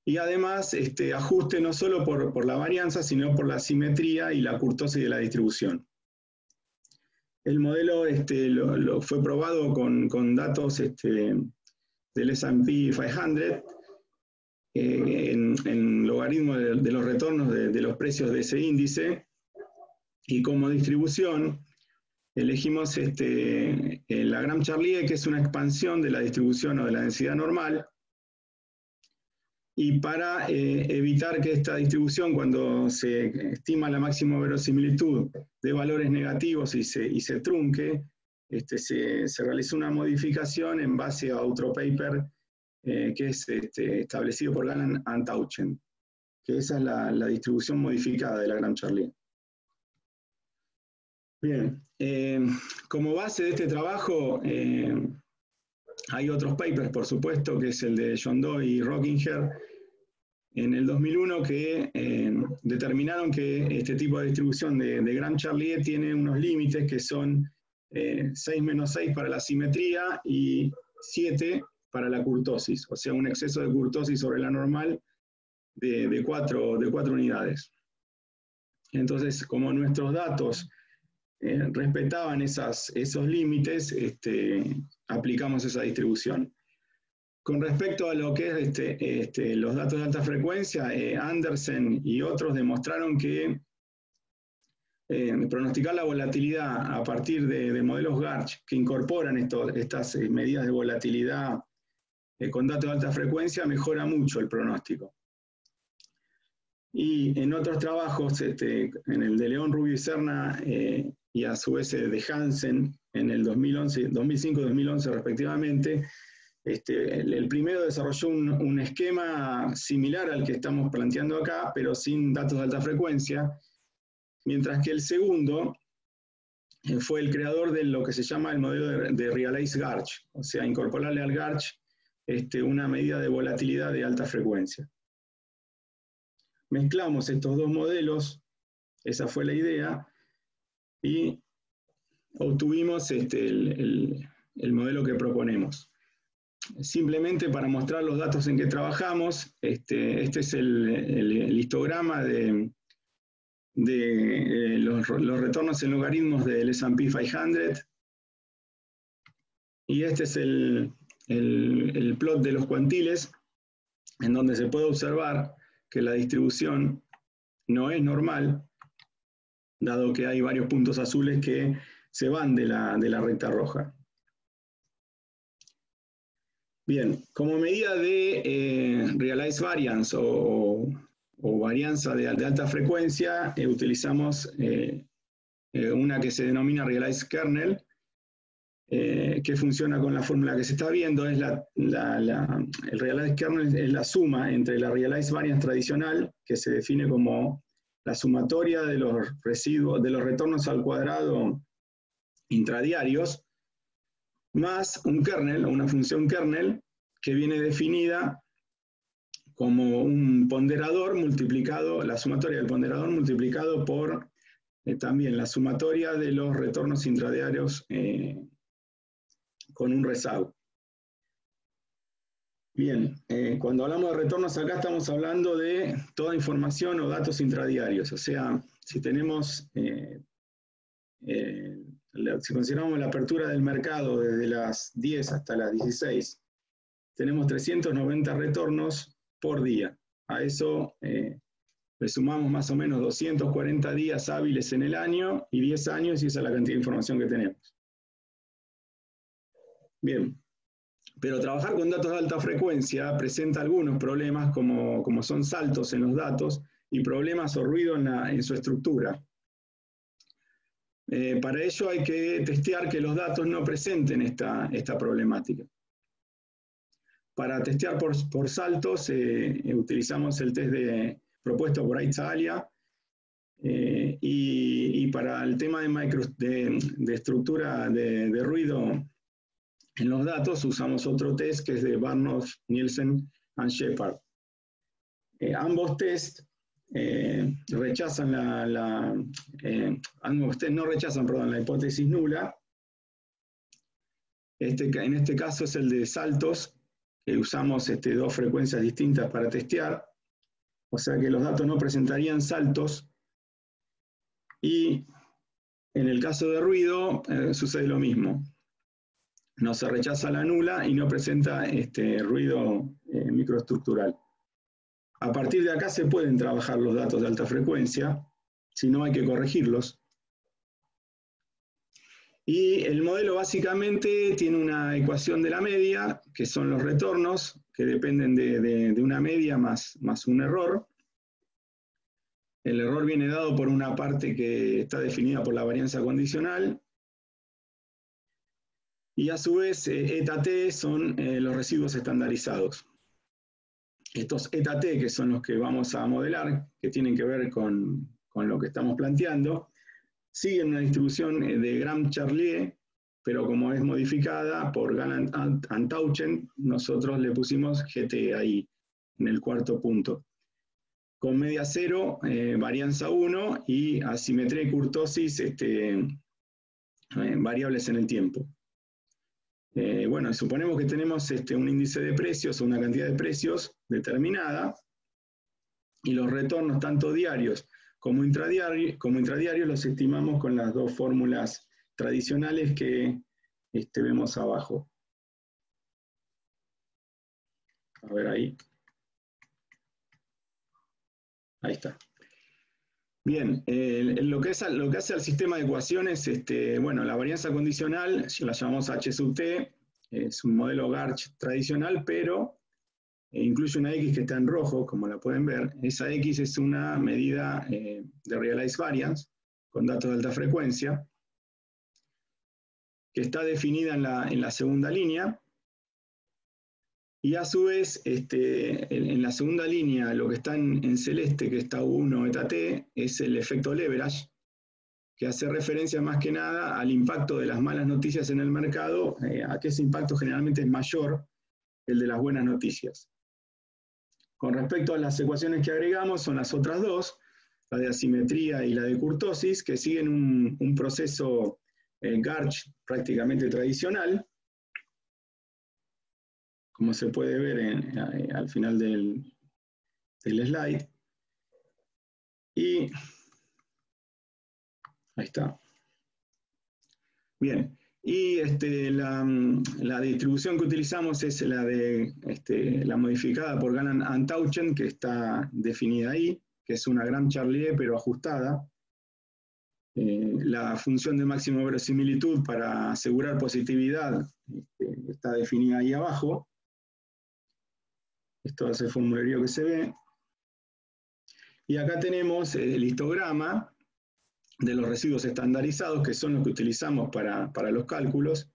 y además ajuste no solo por la varianza, sino por la simetría y la kurtosis de la distribución. El modelo fue probado con datos del S&P 500 en logaritmo de los retornos de los precios de ese índice, y como distribución elegimos la Gram-Charlier, que es una expansión de la distribución o de la densidad normal, y para evitar que esta distribución, cuando se estima la máxima verosimilitud de valores negativos y se trunque, se realizó una modificación en base a otro paper que es establecido por Galland and Tauchen, que esa es la distribución modificada de la Gram-Charlier. Bien, como base de este trabajo hay otros papers, por supuesto, que es el de John Doe y Rockinger en el 2001, que determinaron que este tipo de distribución de Gram-Charlier tiene unos límites que son 6 menos 6 para la simetría y 7 para la kurtosis, o sea, un exceso de kurtosis sobre la normal de 4 unidades. Entonces, como nuestros datos respetaban esos límites, aplicamos esa distribución. Con respecto a lo que es los datos de alta frecuencia, Andersen y otros demostraron que pronosticar la volatilidad a partir de modelos Garch que incorporan estas medidas de volatilidad con datos de alta frecuencia mejora mucho el pronóstico. Y en otros trabajos, en el de León, Rubio y Serna, y a su vez de Hansen, en el 2005-2011 respectivamente, el primero desarrolló un esquema similar al que estamos planteando acá, pero sin datos de alta frecuencia, mientras que el segundo fue el creador de lo que se llama el modelo de Realized Garch, o sea, incorporarle al Garch una medida de volatilidad de alta frecuencia. Mezclamos estos dos modelos, esa fue la idea, y obtuvimos el modelo que proponemos. Simplemente para mostrar los datos en que trabajamos, este es el histograma de los retornos en logaritmos del S&P 500, y este es el plot de los cuantiles, en donde se puede observar que la distribución no es normal, dado que hay varios puntos azules que se van de la recta roja. Bien, como medida de Realized Variance o varianza de alta frecuencia, utilizamos una que se denomina Realized Kernel, que funciona con la fórmula que se está viendo. Es el Realized Kernel es la suma entre la Realized Variance tradicional, que se define como la sumatoria de los residuos, de los retornos al cuadrado intradiarios, más un kernel, o una función kernel, que viene definida como un ponderador multiplicado, la sumatoria del ponderador multiplicado por también la sumatoria de los retornos intradiarios con un rezago. Bien, cuando hablamos de retornos acá estamos hablando de toda información o datos intradiarios, o sea, si tenemos, si consideramos la apertura del mercado desde las 10 hasta las 16, tenemos 390 retornos por día. A eso le sumamos más o menos 240 días hábiles en el año y 10 años, y esa es la cantidad de información que tenemos. Bien. Pero trabajar con datos de alta frecuencia presenta algunos problemas como son saltos en los datos y problemas o ruido en su estructura. Para ello hay que testear que los datos no presenten esta problemática. Para testear por saltos utilizamos el test propuesto por Aitzahlia, y para el tema de estructura de ruido en los datos usamos otro test que es de Barnard, Nielsen y Shepard. Ambos test rechazan ambos test no rechazan, perdón, la hipótesis nula. En este caso es el de saltos, que usamos dos frecuencias distintas para testear, o sea que los datos no presentarían saltos, y en el caso de ruido sucede lo mismo. No se rechaza la nula y no presenta ruido microestructural. A partir de acá se pueden trabajar los datos de alta frecuencia, si no hay que corregirlos. Y el modelo básicamente tiene una ecuación de la media, que son los retornos, que dependen de una media más un error. El error viene dado por una parte que está definida por la varianza condicional, y a su vez eta t son los residuos estandarizados. Estos eta t, que son los que vamos a modelar, que tienen que ver con lo que estamos planteando, siguen una distribución de Gram-Charlier, pero como es modificada por Galland-Antauchen, nosotros le pusimos GT ahí, en el cuarto punto. Con media 0, varianza 1, y asimetría y kurtosis variables en el tiempo. Bueno, suponemos que tenemos un índice de precios o una cantidad de precios determinada, y los retornos tanto diarios como intradiarios los estimamos con las dos fórmulas tradicionales que vemos abajo. A ver ahí. Ahí está. Bien, lo que hace al sistema de ecuaciones, bueno, la varianza condicional, la llamamos H sub t, es un modelo Garch tradicional, pero incluye una X que está en rojo, como la pueden ver. Esa X es una medida de realized variance, con datos de alta frecuencia, que está definida en la segunda línea. Y a su vez, en la segunda línea, lo que está en celeste, que está 1 eta t, es el efecto leverage, que hace referencia más que nada al impacto de las malas noticias en el mercado, a que ese impacto generalmente es mayor que el de las buenas noticias. Con respecto a las ecuaciones que agregamos, son las otras dos, la de asimetría y la de kurtosis, que siguen un proceso Garch prácticamente tradicional, como se puede ver al final del slide. Y ahí está. Bien, y la distribución que utilizamos es la de la modificada por Galland-Antauchen, que está definida ahí, que es una Gram-Charlier pero ajustada. La función de máxima verosimilitud para asegurar positividad está definida ahí abajo. Esto es el formulario que se ve. Y acá tenemos el histograma de los residuos estandarizados, que son los que utilizamos para los cálculos.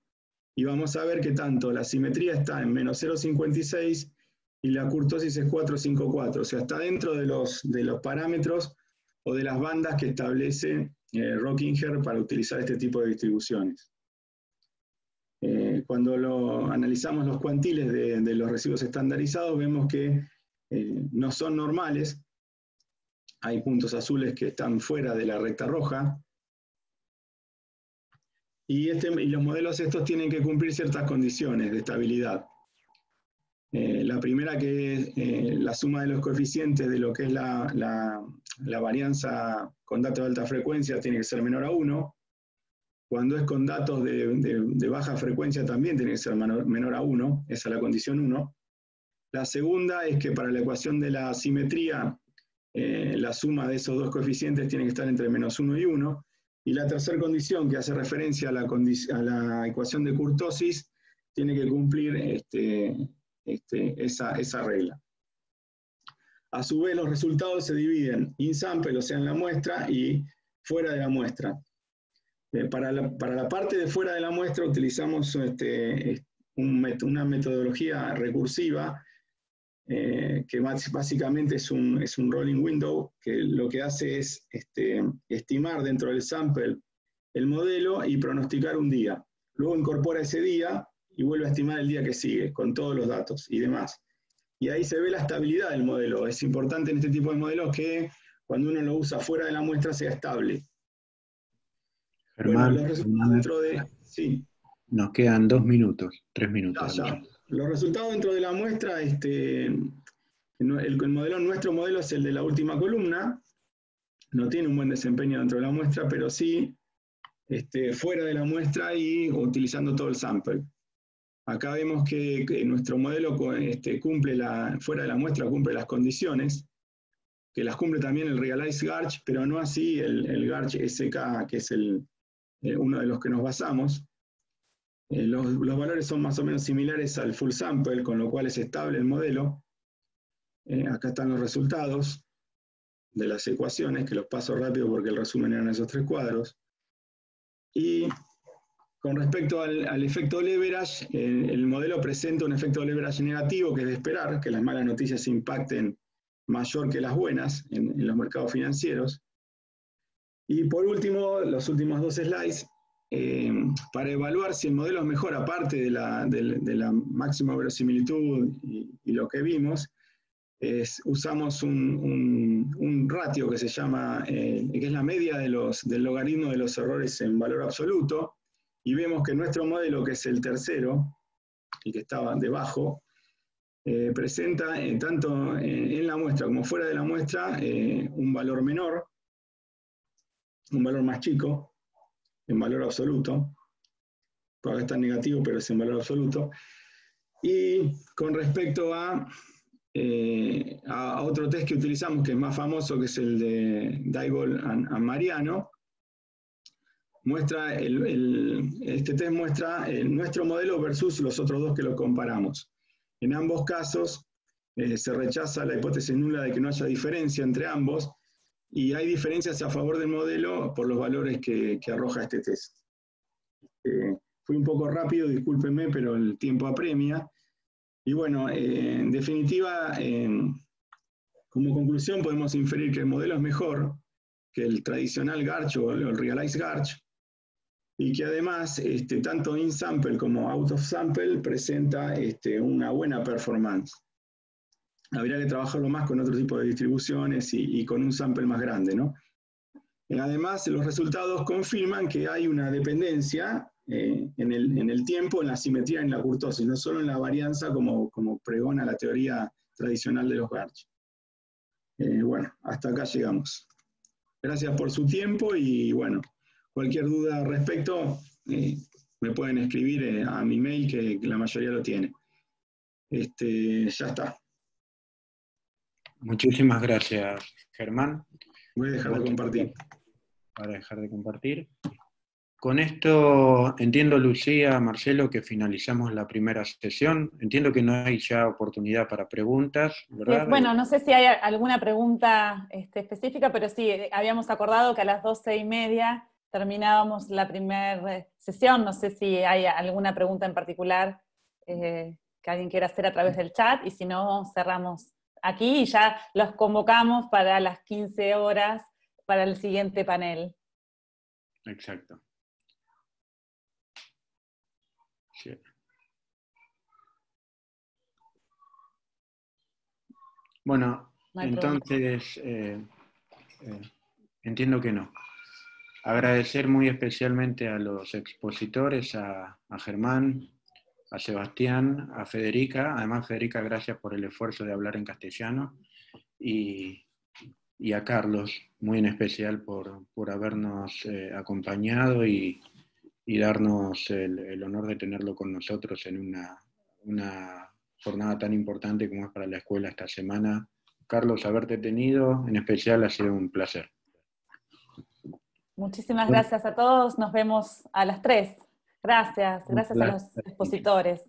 Y vamos a ver que tanto la simetría está en menos 0,56 y la kurtosis es 4,54. O sea, está dentro de los parámetros o de las bandas que establece Rockinger para utilizar este tipo de distribuciones. Cuando analizamos los cuantiles de los residuos estandarizados, vemos que no son normales, hay puntos azules que están fuera de la recta roja. Y los modelos estos tienen que cumplir ciertas condiciones de estabilidad. La primera, que es la suma de los coeficientes de lo que es la varianza con datos de alta frecuencia, tiene que ser menor a 1. Cuando es con datos de baja frecuencia también tiene que ser menor a 1, esa es la condición 1. La segunda es que para la ecuación de la simetría, la suma de esos dos coeficientes tiene que estar entre menos 1 y 1. Y la tercera condición, que hace referencia a la ecuación de kurtosis, tiene que cumplir esa regla. A su vez, los resultados se dividen in sample, o sea, en la muestra, y fuera de la muestra. Para la parte de fuera de la muestra utilizamos una metodología recursiva que básicamente es un rolling window, que lo que hace es estimar dentro del sample el modelo y pronosticar un día. Luego incorpora ese día y vuelve a estimar el día que sigue, con todos los datos y demás. Y ahí se ve la estabilidad del modelo. Es importante en este tipo de modelos que cuando uno lo usa fuera de la muestra sea estable. Germán, bueno, los resultados dentro de... Sí. Nos quedan 2 minutos, 3 minutos. Ya. Los resultados dentro de la muestra, nuestro modelo es el de la última columna. No tiene un buen desempeño dentro de la muestra, pero sí fuera de la muestra y utilizando todo el sample. Acá vemos que nuestro modelo cumple fuera de la muestra cumple las condiciones, que las cumple también el Realized Garch, pero no así el Garch SK, que es uno de los que nos basamos. Los valores son más o menos similares al full sample, con lo cual es estable el modelo. Acá están los resultados de las ecuaciones, que los paso rápido porque el resumen eran esos 3 cuadros. Y con respecto al efecto leverage, el modelo presenta un efecto leverage negativo, que es de esperar, que las malas noticias impacten mayor que las buenas en los mercados financieros. Y por último, los últimos 2 slides, para evaluar si el modelo es mejor, aparte de la máxima verosimilitud y lo que vimos, usamos un ratio que se llama, que es la media del logaritmo de los errores en valor absoluto, y vemos que nuestro modelo, que es el tercero, y que estaba debajo, presenta tanto en la muestra como fuera de la muestra un valor menor, un valor más chico, en valor absoluto. Por acá está negativo, pero es en valor absoluto. Y con respecto a otro test que utilizamos, que es más famoso, que es el de Daigol and Mariano, este test muestra nuestro modelo versus los otros 2 que lo comparamos. En ambos casos se rechaza la hipótesis nula de que no haya diferencia entre ambos, y hay diferencias a favor del modelo por los valores que arroja este test. Fui un poco rápido, discúlpenme, pero el tiempo apremia. Y bueno, en definitiva, como conclusión podemos inferir que el modelo es mejor que el tradicional Garch o el Realized Garch, y que además, tanto in sample como out of sample, presenta una buena performance. Habría que trabajarlo más con otro tipo de distribuciones y con un sample más grande, ¿no? Además, los resultados confirman que hay una dependencia en el tiempo, en la simetría, en la kurtosis, no solo en la varianza como pregona la teoría tradicional de los Garch. Bueno, hasta acá llegamos. Gracias por su tiempo y bueno, cualquier duda al respecto me pueden escribir a mi mail, que la mayoría lo tiene. Ya está. Muchísimas gracias, Germán. Voy a dejar de compartir. Para dejar de compartir. Con esto entiendo, Lucía, Marcelo, que finalizamos la primera sesión. Entiendo que no hay ya oportunidad para preguntas, ¿verdad? Bueno, no sé si hay alguna pregunta específica, pero sí, habíamos acordado que a las 12:30 terminábamos la primera sesión. No sé si hay alguna pregunta en particular que alguien quiera hacer a través del chat, y si no, cerramos aquí y ya los convocamos para las 15 horas para el siguiente panel. Exacto. Sí. Bueno, no entonces entiendo que no. Agradecer muy especialmente a los expositores, a Germán, a Sebastián, a Federica. Además, Federica, gracias por el esfuerzo de hablar en castellano. Y a Carlos, muy en especial por habernos acompañado y darnos el honor de tenerlo con nosotros en una jornada tan importante como es para la escuela esta semana. Carlos, haberte tenido, en especial, ha sido un placer. Muchísimas gracias a todos, nos vemos a las 3. Gracias a los expositores.